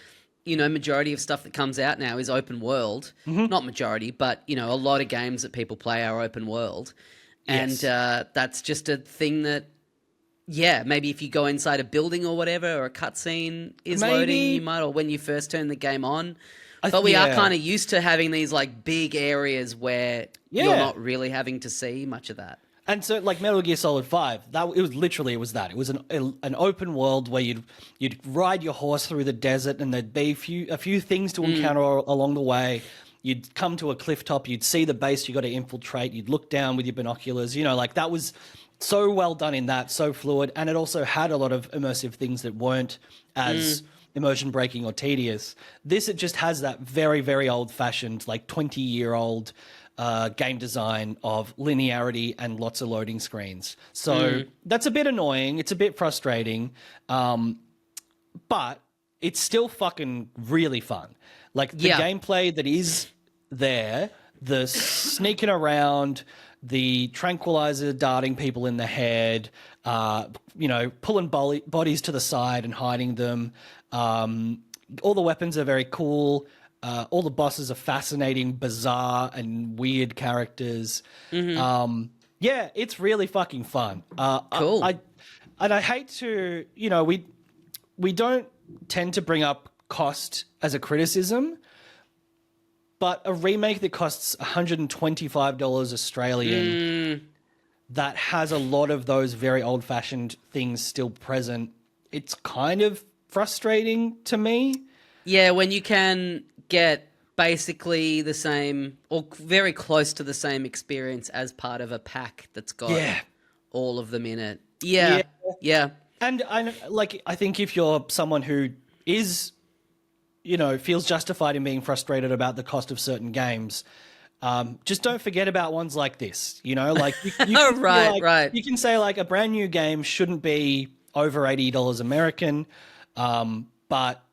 majority of stuff that comes out now is open world. Not majority, but a lot of games that people play are open world, and that's just a thing that Yeah, maybe if you go inside a building or whatever, or a cutscene is loading, you might, or when you first turn the game on. But we are kind of used to having these like big areas where you're not really having to see much of that. And so, like Metal Gear Solid 5, it was that. It was an open world where you'd ride your horse through the desert, and there'd be a few things to encounter along the way. You'd come to a cliff top, you'd see the base you got to infiltrate, you'd look down with your binoculars. Like that was so well done in that, so fluid, and it also had a lot of immersive things that weren't as immersion breaking or tedious. It just has that very, very old fashioned, like 20-year-old game design of linearity and lots of loading screens. So that's a bit annoying. It's a bit frustrating. But it's still fucking really fun. Like the gameplay that is there, the sneaking around, the tranquilizer darting people in the head, pulling bodies to the side and hiding them. All the weapons are very cool. All the bosses are fascinating, bizarre, and weird characters. It's really fucking fun. Cool. I hate to, we don't tend to bring up cost as a criticism, but a remake that costs $125 Australian that has a lot of those very old-fashioned things still present, it's kind of frustrating to me. Yeah, when you can get basically the same or very close to the same experience as part of a pack that's got all of them in it. Yeah. And I think if you're someone who is, feels justified in being frustrated about the cost of certain games, just don't forget about ones like this. Like you can right. You can say like a brand new game shouldn't be over $80 American, but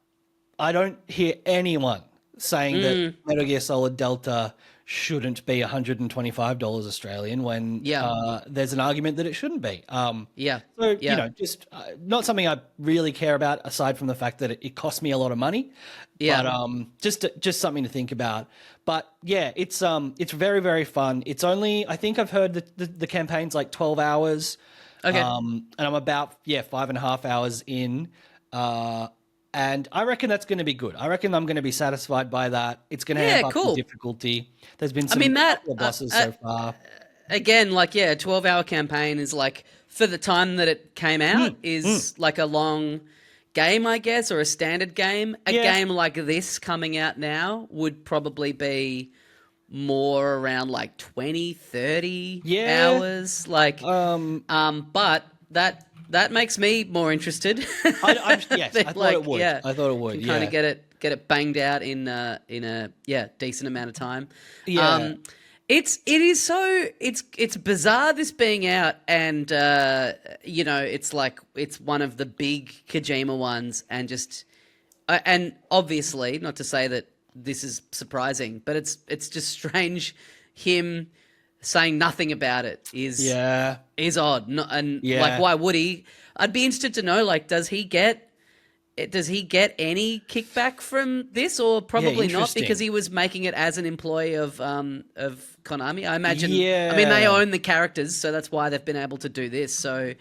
I don't hear anyone saying that Metal Gear Solid Delta shouldn't be $125 Australian when there's an argument that it shouldn't be. So, just not something I really care about aside from the fact that it cost me a lot of money. Yeah. But just something to think about. But yeah, it's very, very fun. It's only, I think I've heard that the campaign's like 12 hours. Okay. And I'm about 5.5 hours in. And I reckon that's going to be good. I reckon I'm going to be satisfied by that. It's going to have up the difficulty. There's been some bosses so far. Again, a 12-hour campaign is like, for the time that it came out, is like a long game, I guess, or a standard game. A game like this coming out now would probably be more around like 20, 30 hours. But that makes me more interested. I thought it would. Yeah. I thought it would. You kind of get it banged out in a decent amount of time. Yeah. It's bizarre this being out, and it's like it's one of the big Kojima ones, and and obviously not to say that this is surprising, but it's just strange him saying nothing about it is odd. Why would he? I'd be interested to know, does he get any kickback from this, or probably not, because he was making it as an employee of Konami, I imagine. I mean, they own the characters, so that's why they've been able to do this. So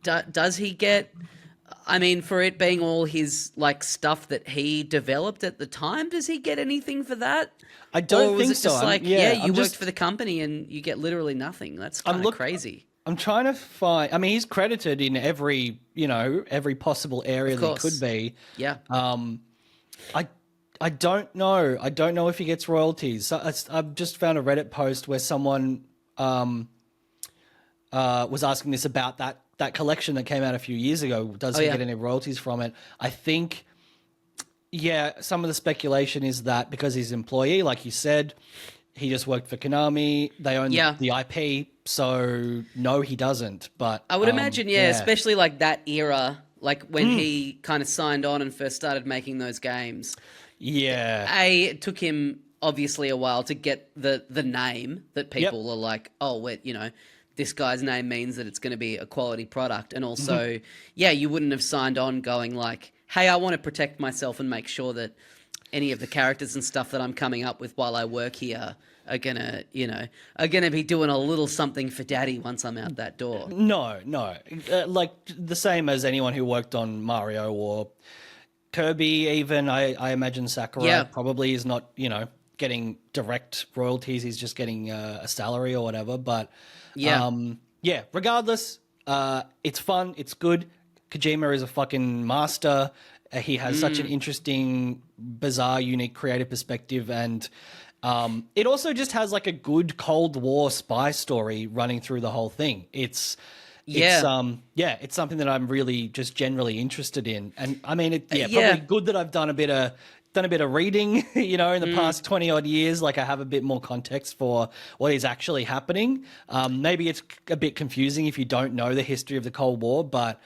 does he get, I mean, for it being all his stuff that he developed at the time, does he get anything for that? I don't think so. Just you worked for the company and you get literally nothing. That's kind of crazy. I'm trying to find. I mean, he's credited in every possible area that he could be. Yeah. I don't know. I don't know if he gets royalties. I've just found a Reddit post where someone was asking this about that collection that came out a few years ago. Does he get any royalties from it? I think. Yeah, some of the speculation is that because he's an employee, like you said, he just worked for Konami. They own the IP, so no, he doesn't. But I would imagine, especially that era, when he kind of signed on and first started making those games. Yeah. It took him obviously a while to get the name that people are like, oh, wait, this guy's name means that it's going to be a quality product. And also, you wouldn't have signed on going hey, I want to protect myself and make sure that any of the characters and stuff that I'm coming up with while I work here are gonna be doing a little something for Daddy once I'm out that door. No, like the same as anyone who worked on Mario or Kirby. Even I imagine Sakurai probably is not getting direct royalties. He's just getting a salary or whatever. But regardless, it's fun. It's good. Kojima is a fucking master. He has such an interesting, bizarre, unique, creative perspective, and it also just has like a good Cold War spy story running through the whole thing. It's something that I'm really just generally interested in, and I mean, probably good that I've done a bit of reading, in the past 20 odd years. Like I have a bit more context for what is actually happening. Maybe it's a bit confusing if you don't know the history of the Cold War, but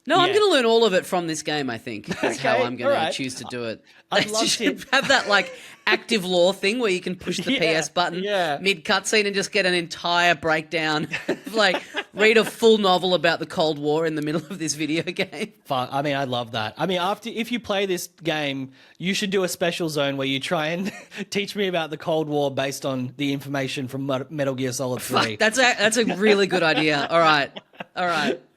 no, I'm going to learn all of it from this game, I think, is how I'm going to choose to do it. I'd love to have that, like, active lore thing where you can push the PS button mid-cutscene and just get an entire breakdown. Like, read a full novel about the Cold War in the middle of this video game. Fuck, I mean, I love that. I mean, if you play this game, you should do a special zone where you try and teach me about the Cold War based on the information from Metal Gear Solid 3. Fuck, that's a really good idea. All right.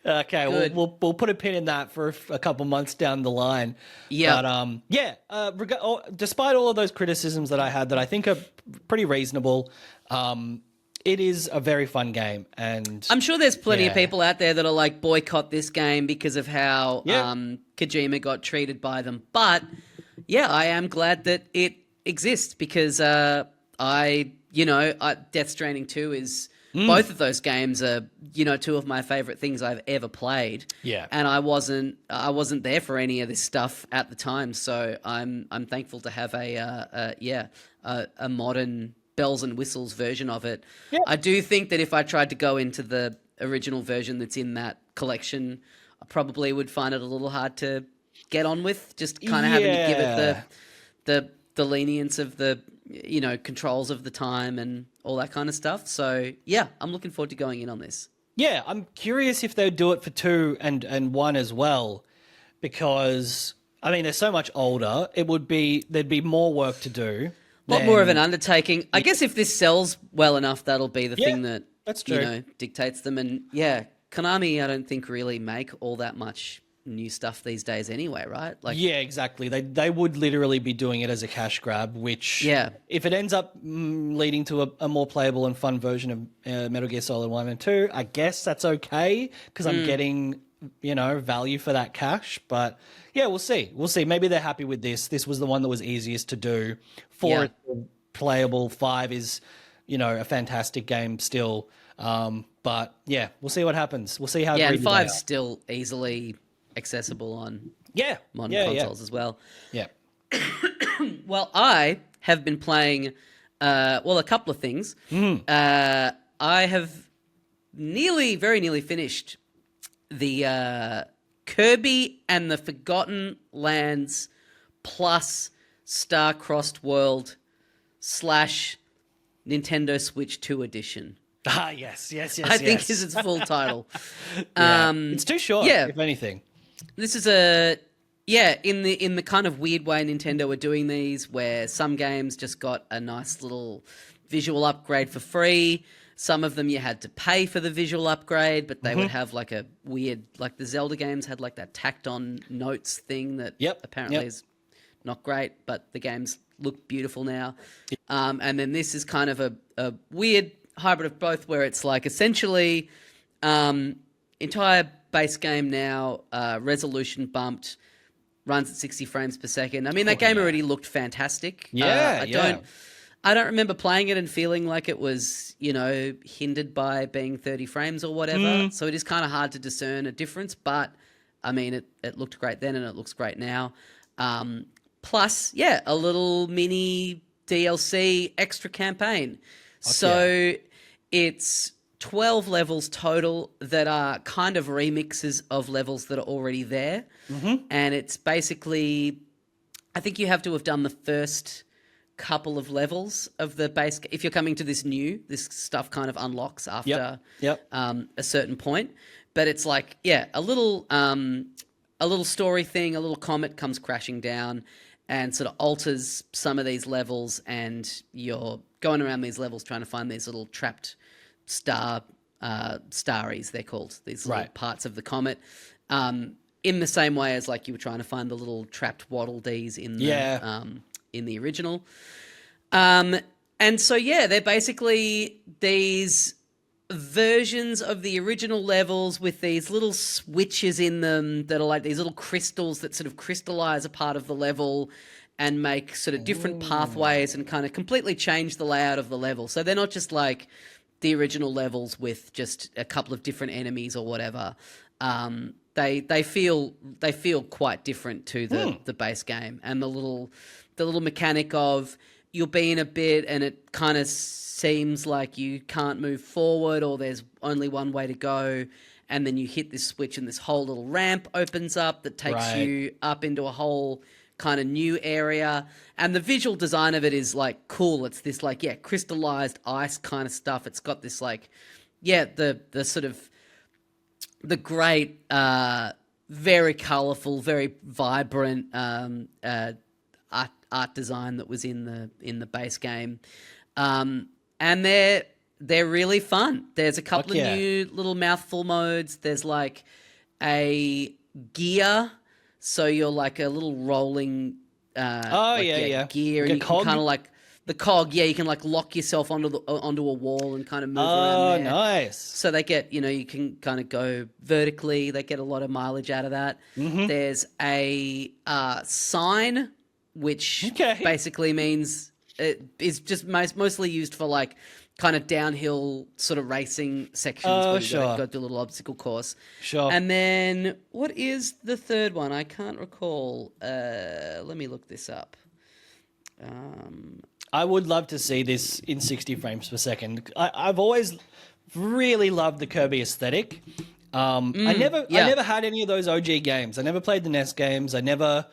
Okay, we'll put a pin in that for a couple months down the line. Yeah. But despite all of those criticisms that I had that I think are pretty reasonable, it is a very fun game, and I'm sure there's plenty of people out there that are like boycott this game because of how Kojima got treated by them. But I am glad that it exists because Death Stranding 2 is. Both of those games are, two of my favorite things I've ever played. Yeah. And I wasn't there for any of this stuff at the time, so I'm thankful to have a modern bells and whistles version of it. Yeah. I do think that if I tried to go into the original version that's in that collection, I probably would find it a little hard to get on with, just kind of having to give it the lenience of the controls of the time and all that kind of stuff. So I'm looking forward to going in on this. Yeah, I'm curious if they'd do it for 2 and 1 as well, because I mean they're so much older. There'd be more work to do. A lot more of an undertaking. I guess if this sells well enough, that'll be the thing that that's true. Dictates them. And Konami, I don't think really make all that much new stuff these days anyway, right? Like, yeah, exactly. They would literally be doing it as a cash grab, which if it ends up leading to a more playable and fun version of Metal Gear Solid 1 and 2, I guess that's okay because I'm getting, value for that cash. But we'll see. Maybe they're happy with this. This was the one that was easiest to do. 4 is playable. 5 is, a fantastic game still. But we'll see what happens. We'll see how and 5's still easily accessible on modern consoles as well. Yeah. Well, I have been playing a couple of things. I have very nearly finished the Kirby and the Forgotten Lands plus Star-Crossed World / Nintendo Switch 2 edition. Ah, yes. I think is its full title. It's too short, if anything. This is in the kind of weird way Nintendo are doing these, where some games just got a nice little visual upgrade for free. Some of them you had to pay for the visual upgrade, but they would have like a weird, like the Zelda games had like that tacked on notes thing that apparently is not great, but the games look beautiful now. And then this is kind of a weird hybrid of both, where it's like essentially entire base game now, resolution bumped, runs at 60 frames per second. I mean, that game already looked fantastic. I don't remember playing it and feeling like it was, hindered by being 30 frames or whatever. So it is kind of hard to discern a difference, but I mean, it looked great then and it looks great now. Plus, a little mini DLC extra campaign. It's 12 levels total that are kind of remixes of levels that are already there. And it's basically, I think you have to have done the first couple of levels of the base. If you're coming to this stuff kind of unlocks after a certain point. But it's like, a little story thing, a little comet comes crashing down, and sort of alters some of these levels, and you're going around these levels trying to find these little trapped starries, they're called, these little parts of the comet, in the same way as like you were trying to find the little trapped Waddle Dees in the original. And so, yeah, they're basically these versions of the original levels with these little switches in them that are like these little crystals that sort of crystallize a part of the level and make sort of different pathways and kind of completely change the layout of the level. So they're not just like the original levels with just a couple of different enemies or whatever. They feel quite different to the base game, and the little mechanic of you'll be in a bit and it kind of seems like you can't move forward or there's only one way to go, and then you hit this switch and this whole little ramp opens up that takes you up into a whole kind of new area. And the visual design of it is like cool. It's this like, crystallized ice kind of stuff. It's got this like, the sort of the great, very colorful, very vibrant art design that was in the base game. And they're really fun. There's a couple of new little mouthful modes. There's like a gear, so you're like a little rolling gear, and you can kind of like the cog. Yeah, you can like lock yourself onto a wall and kind of move around there. Oh, nice. So they get, you can kind of go vertically. They get a lot of mileage out of that. Mm-hmm. There's a sign, which basically means it is just mostly used for like kind of downhill sort of racing sections where you go do a little obstacle course. Sure. And then what is the third one? I can't recall. Let me look this up. I would love to see this in 60 frames per second. I've always really loved the Kirby aesthetic. I never had any of those OG games. I never played the NES games. I never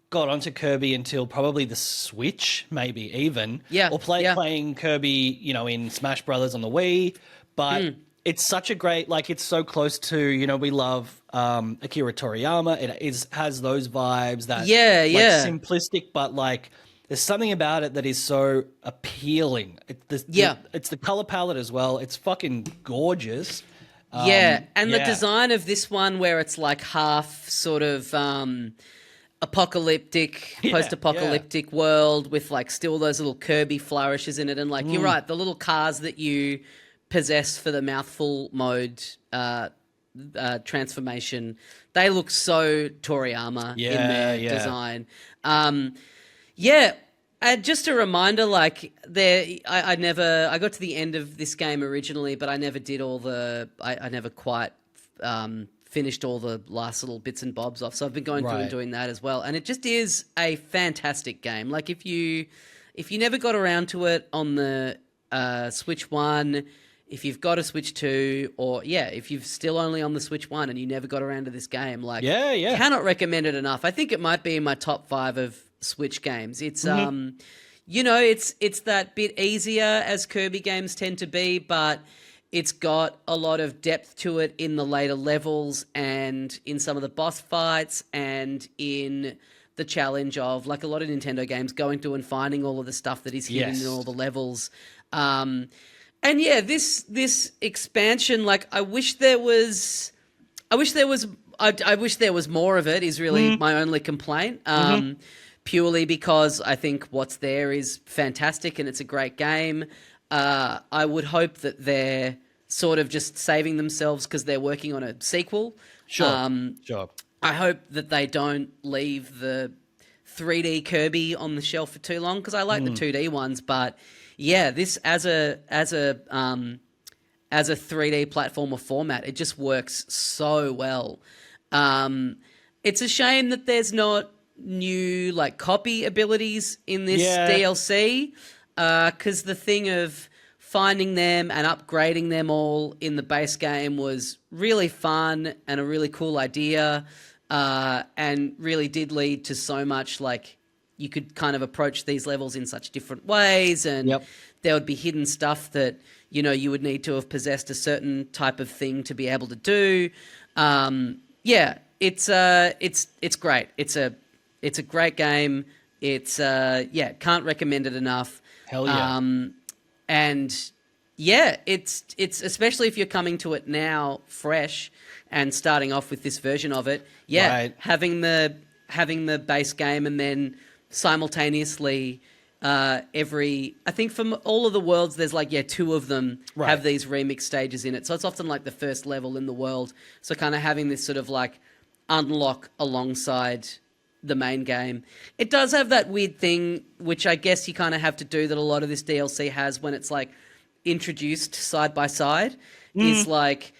got onto Kirby until probably the Switch, maybe even. Yeah. Or playing Kirby, in Smash Brothers on the Wii. But it's such a great, like, it's so close to, we love Akira Toriyama. It has those vibes that simplistic, but like there's something about it that is so appealing. It's the color palette as well. It's fucking gorgeous. The design of this one where it's like half sort of post-apocalyptic world with like still those little Kirby flourishes in it, and like you're right, the little cars that you possess for the mouthful mode transformation, they look so Toriyama in their design. And just a reminder, like I got to the end of this game originally, but I never did I never quite finished all the last little bits and bobs off. So I've been going through and doing that as well. And it just is a fantastic game. Like if you never got around to it on the Switch 1, if you've got a Switch 2, or if you've still only on the Switch 1 and you never got around to this game, like cannot recommend it enough. I think it might be in my top 5 of Switch games. It's it's that bit easier as Kirby games tend to be, but it's got a lot of depth to it in the later levels and in some of the boss fights and in the challenge of, like a lot of Nintendo games, going through and finding all of the stuff that is hidden in all the levels. This expansion, like I wish there was more of it, is really my only complaint. Purely because I think what's there is fantastic and it's a great game. I would hope that they're sort of just saving themselves because they're working on a sequel. Sure. I hope that they don't leave the 3D Kirby on the shelf for too long, because I like the 2D ones. But this as a 3D platformer format, it just works so well. It's a shame that there's not new like copy abilities in this DLC, because the thing of finding them and upgrading them all in the base game was really fun and a really cool idea, and really did lead to so much, like you could kind of approach these levels in such different ways, and there would be hidden stuff that you would need to have possessed a certain type of thing to be able to do. It's great. It's a great game. It's yeah, can't recommend it enough. Hell yeah. And yeah, it's especially if you're coming to it now fresh and starting off with this version of it. Yeah, Right. having the base game and then simultaneously I think from all of the worlds there's like 2 of them Right. have these remix stages in it. So it's often like the first level in the world. So kind of having this sort of like unlock alongside the main game. It does have that weird thing, which I guess you kind of have to do, that a lot of this DLC has when it's like introduced side by side, is like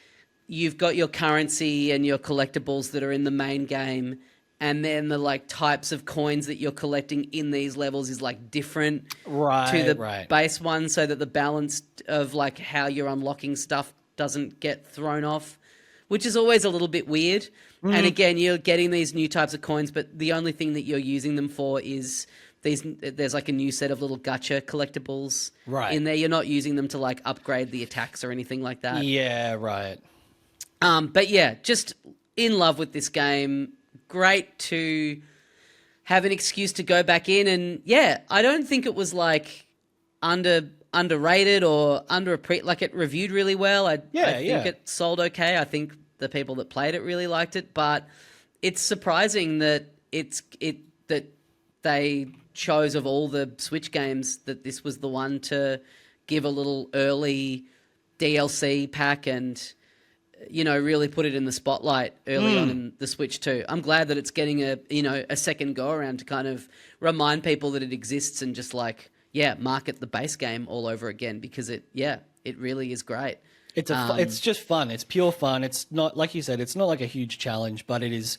you've got your currency and your collectibles that are in the main game, and then the like types of coins that you're collecting in these levels is like different to the base one, so that the balance of like how you're unlocking stuff doesn't get thrown off, which is always a little bit weird. And again, you're getting these new types of coins, but the only thing that you're using them for is there's like a new set of little gacha collectibles in there. You're not using them to like upgrade the attacks or anything like that. Yeah, right. But yeah, just in love with this game. Great to have an excuse to go back in. And yeah, I don't think it was like underrated or like it reviewed really well. I think it sold okay. I think the people that played it really liked it, but it's surprising that that they chose, of all the Switch games, that this was the one to give a little early DLC pack and, you know, really put it in the spotlight early on in the Switch too. I'm glad that it's getting a second go around to kind of remind people that it exists and just like, market the base game all over again, because it really is great. It's just fun. It's pure fun. It's not, like you said, it's not like a huge challenge, but it is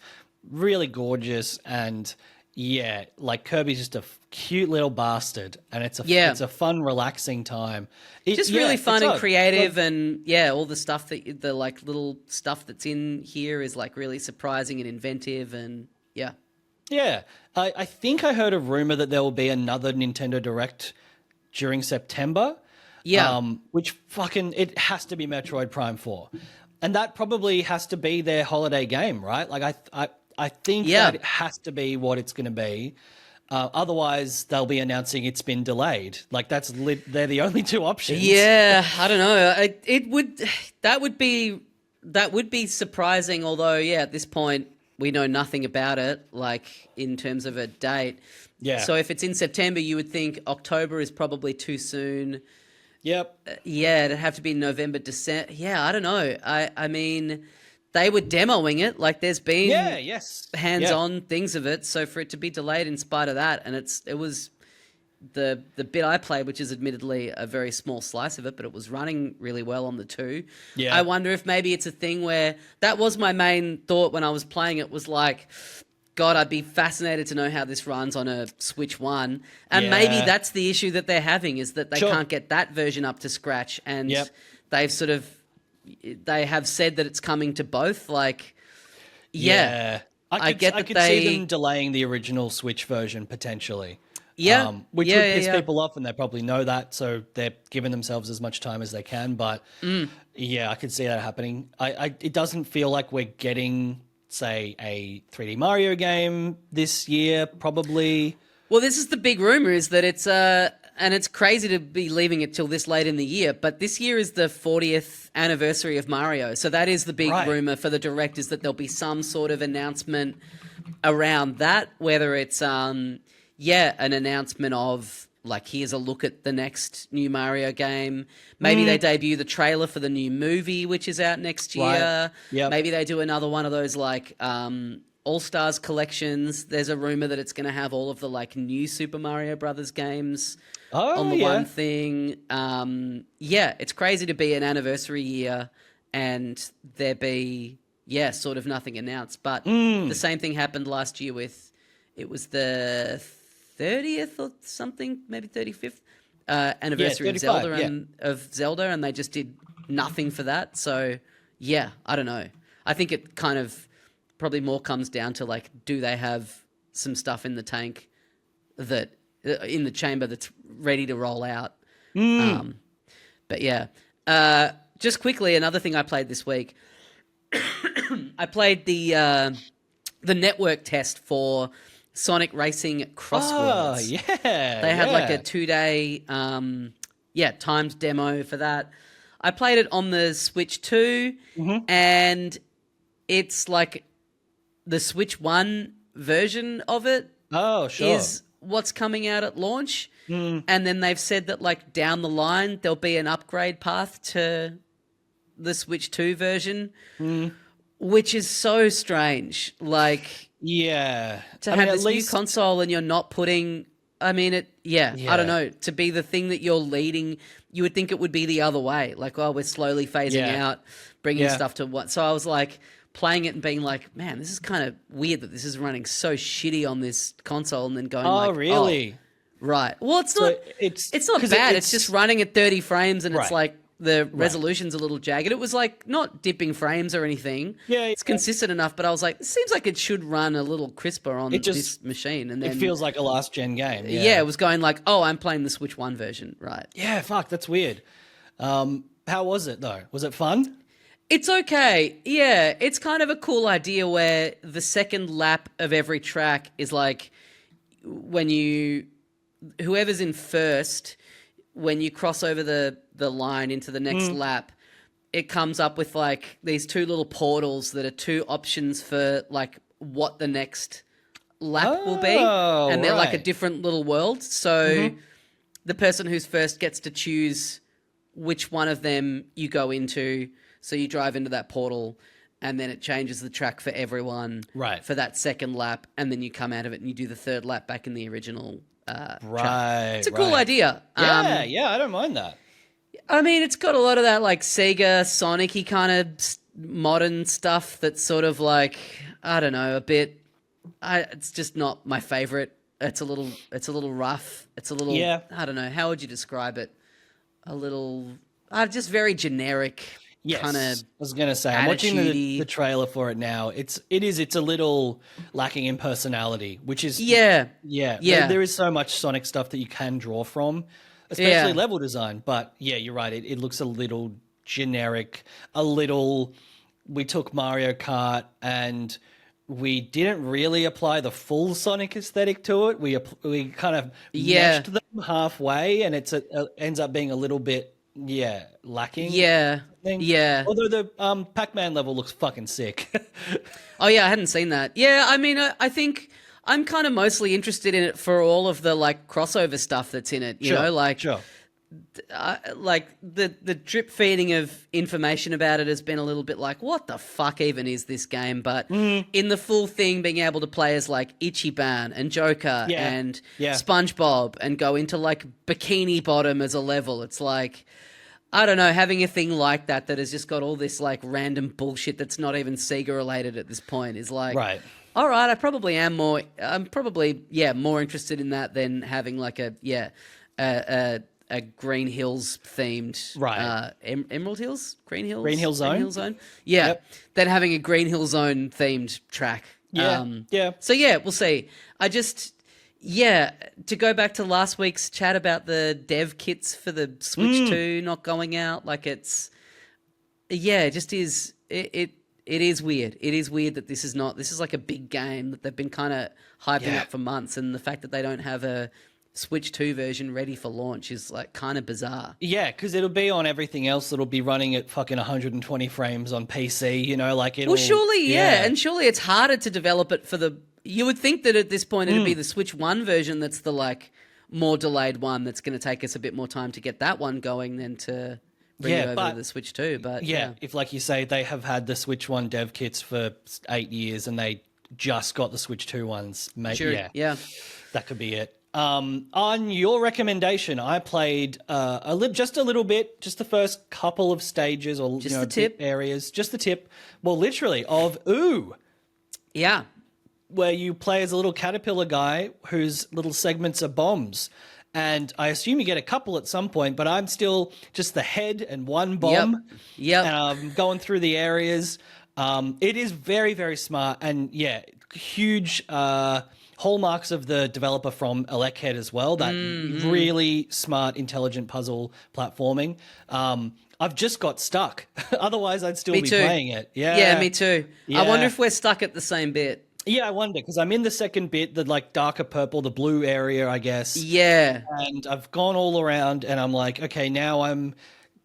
really gorgeous. And yeah, like Kirby's just a cute little bastard, and it's a fun, relaxing time. Just really fun and creative, and all the stuff the like little stuff that's in here is like really surprising and inventive, and yeah. I think I heard a rumor that there will be another Nintendo Direct during September. Yeah. Which it has to be Metroid Prime 4. And that probably has to be their holiday game, right? Like I think that it has to be what it's going to be. Otherwise, they'll be announcing it's been delayed. Like they're the only 2 options. Yeah, I don't know. That would be surprising. Although, at this point we know nothing about it, like in terms of a date. Yeah. So if it's in September, you would think October is probably too soon. Yep. It'd have to be November, December. Yeah, I don't know. I mean, they were demoing it. Like, there's been hands-on things of it. So for it to be delayed in spite of that, and it was the bit I played, which is admittedly a very small slice of it, but it was running really well on the 2. Yeah. I wonder if maybe it's a thing where that was my main thought when I was playing it, was like, God, I'd be fascinated to know how this runs on a Switch 1. And maybe that's the issue that they're having, is that they can't get that version up to scratch. And they've they have said that it's coming to both. Like, I could see them delaying the original Switch version potentially. Yeah. Which would piss people off, and they probably know that. So they're giving themselves as much time as they can. But I could see that happening. It doesn't feel like we're getting, say, a 3D Mario game this year, probably. Well, this is the big rumor, is that it's and it's crazy to be leaving it till this late in the year, but this year is the 40th anniversary of Mario. So that is the big rumor for the Direct, is that there'll be some sort of announcement around that, whether it's an announcement of, like, here's a look at the next new Mario game. Maybe they debut the trailer for the new movie, which is out next year. Right. Yep. Maybe they do another one of those, like, All-Stars collections. There's a rumor that it's going to have all of the, like, new Super Mario Brothers games on the one thing. It's crazy to be an anniversary year and there be, sort of nothing announced. But the same thing happened last year with, it was the 30th or something, maybe 35th anniversary of Zelda, and they just did nothing for that. So I don't know. I think it kind of probably more comes down to, like, do they have some stuff in the tank that in the chamber that's ready to roll out? But just quickly, another thing I played this week. I played the network test for Sonic Racing Crosswords. Oh, yeah. They had like a 2-day, timed demo for that. I played it on the Switch 2, and it's like the Switch 1 version of it. Oh, sure. Is what's coming out at launch. And then they've said that like down the line there'll be an upgrade path to the Switch 2 version, which is so strange. Like, yeah, to have this new console and you're not putting, I don't know, to be the thing that you're leading, you would think it would be the other way. Like, oh, we're slowly phasing out, bringing stuff to what. So I was like playing it and being like, man, this is kind of weird that this is running so shitty on this console, and then going really? Oh, right. Well, it's not bad. It's just running at 30 frames, and it's like the resolution's a little jagged. It was like not dipping frames or anything. Yeah, it's consistent enough, but I was like, it seems like it should run a little crisper on this machine. And then it feels like a last gen game. Yeah, it was going like, oh, I'm playing the Switch 1 version, right? Yeah, fuck, that's weird. How was it though? Was it fun? It's okay. Yeah, it's kind of a cool idea where the second lap of every track is like when whoever's in first, when you cross over the line into the next lap, it comes up with like these two little portals that are two options for like what the next lap will be. And they're like a different little world. So the person who's first gets to choose which one of them you go into. So you drive into that portal, and then it changes the track for everyone for that second lap, and then you come out of it and you do the third lap back in the original track. It's a cool idea. Yeah, I don't mind that. I mean, it's got a lot of that like Sega Sonic-y kind of modern stuff that's sort of like, I don't know, a bit. It's just not my favorite. It's a little rough. It's a little. I don't know. How would you describe it? A little. Just very generic. Yes, kind of. I was going to say, I'm watching the trailer for it now. It's a little lacking in personality, which is yeah. There is so much Sonic stuff that you can draw from, especially level design. But yeah, you're right. It looks a little generic. We took Mario Kart and we didn't really apply the full Sonic aesthetic to it. We kind of meshed them halfway, and it ends up being a little bit. Yeah, lacking. Yeah. Although the Pac-Man level looks fucking sick. Oh yeah, I hadn't seen that. Yeah, I mean, I think I'm kind of mostly interested in it for all of the like crossover stuff that's in it. You know, like like the drip feeding of information about it has been a little bit like, what the fuck even is this game? But in the full thing, being able to play as like Ichiban and Joker and SpongeBob and go into like Bikini Bottom as a level, it's like, I don't know, having a thing like that has just got all this like random bullshit that's not even Sega related at this point is like, all right, I'm probably more interested in that than having like a Green Hills themed, Emerald Hills, Green Hill Zone, than having a Green Hill Zone themed track. So yeah, we'll see. To go back to last week's chat about the dev kits for the Switch 2 not going out, like it just is. It is weird. It is weird that this is like a big game that they've been kind of hyping up for months, and the fact that they don't have a Switch 2 version ready for launch is like kind of bizarre. Yeah, because it'll be on everything else. It'll be running at fucking 120 frames on PC, you know, like it'll... Well, surely, and surely it's harder to develop it for the... You would think that at this point it'd be the Switch 1 version that's the like more delayed one that's going to take us a bit more time to get that one going than to bring it over to the Switch 2. But if like you say, they have had the Switch 1 dev kits for 8 years and they just got the Switch 2 ones. That could be it. On your recommendation, I played just a little bit, just the first couple of stages or just the tip areas, just the tip. Well, literally of Ooh. Yeah. Where you play as a little caterpillar guy whose little segments are bombs. And I assume you get a couple at some point, but I'm still just the head and one bomb. Yep. And I'm going through the areas. It is very, very smart. And huge hallmarks of the developer from Elechead as well. That really smart, intelligent puzzle platforming. I've just got stuck. Otherwise, I'd still be playing it. Yeah, me too. I wonder if we're stuck at the same bit. Yeah, I wonder because I'm in the second bit, the like darker purple, the blue area, I guess. Yeah. And I've gone all around, and I'm like, okay, now I'm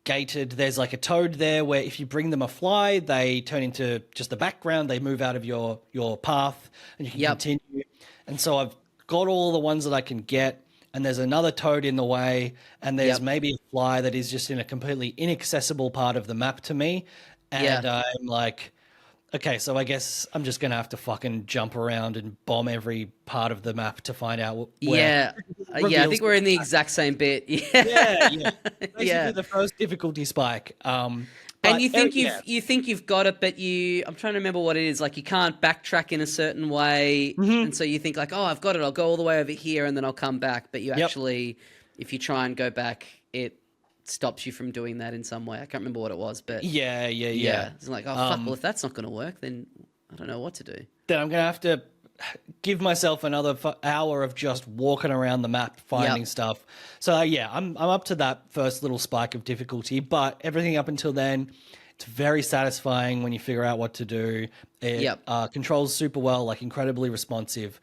gated. There's like a toad there where if you bring them a fly, they turn into just the background. They move out of your path, and you can continue. And so I've got all the ones that I can get, and there's another toad in the way, and there's maybe a fly that is just in a completely inaccessible part of the map to me. And I'm like, okay, so I guess I'm just gonna have to fucking jump around and bomb every part of the map to find out where. I think we're in the exact same bit. Yeah. Basically, the first difficulty spike. And you think you've got it, but I'm trying to remember what it is. Like you can't backtrack in a certain way, and so you think like, oh, I've got it. I'll go all the way over here, and then I'll come back. But you actually, if you try and go back, it stops you from doing that in some way. I can't remember what it was, but yeah. It's like, oh fuck. Well, if that's not going to work, then I don't know what to do. Then I'm gonna have to give myself another hour of just walking around the map finding stuff. So I'm up to that first little spike of difficulty, but everything up until then, it's very satisfying when you figure out what to do. It controls super well, like incredibly responsive.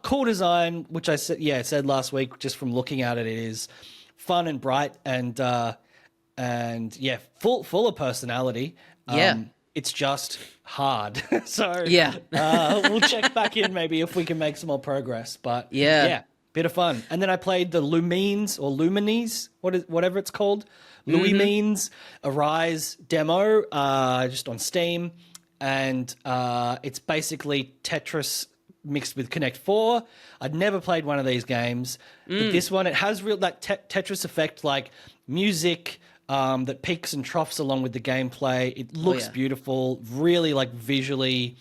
Cool design, which I said last week, just from looking at it, it is fun and bright and full of personality. It's just hard. So we'll check back in maybe if we can make some more progress. But bit of fun. And then I played the Lumines or Lumines, whatever it's called, Lumines Arise demo, just on Steam, and it's basically Tetris mixed with Connect 4. I'd never played one of these games, but this one, it has real that Tetris effect, like music that peaks and troughs along with the gameplay. It looks beautiful, really like visually,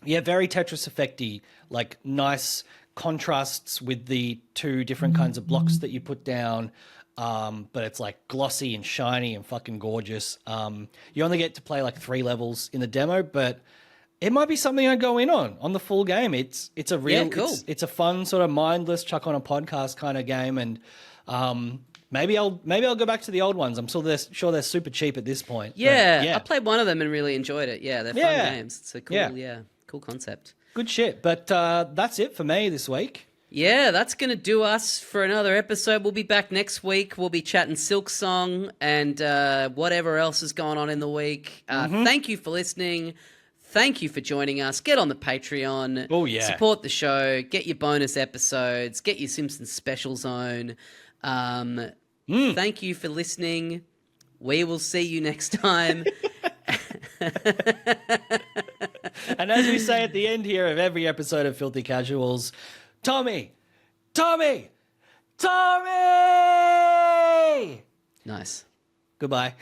very Tetris effecty, like nice contrasts with the two different kinds of blocks that you put down. But it's like glossy and shiny and fucking gorgeous. You only get to play like 3 levels in the demo, but it might be something I go in on the full game. It's a real, it's a fun sort of mindless chuck on a podcast kind of game. And, maybe I'll go back to the old ones. I'm sure they're super cheap at this point. I played one of them and really enjoyed it. Yeah, they're fun games. It's a cool concept. Good shit. But that's it for me this week. Yeah, that's going to do us for another episode. We'll be back next week. We'll be chatting Silk Song and whatever else is going on in the week. Thank you for listening. Thank you for joining us. Get on the Patreon. Oh, yeah. Support the show. Get your bonus episodes. Get your Simpsons Special Zone. Thank you for listening. We will see you next time. And as we say at the end here of every episode of Filthy Casuals, Tommy! Nice. Goodbye.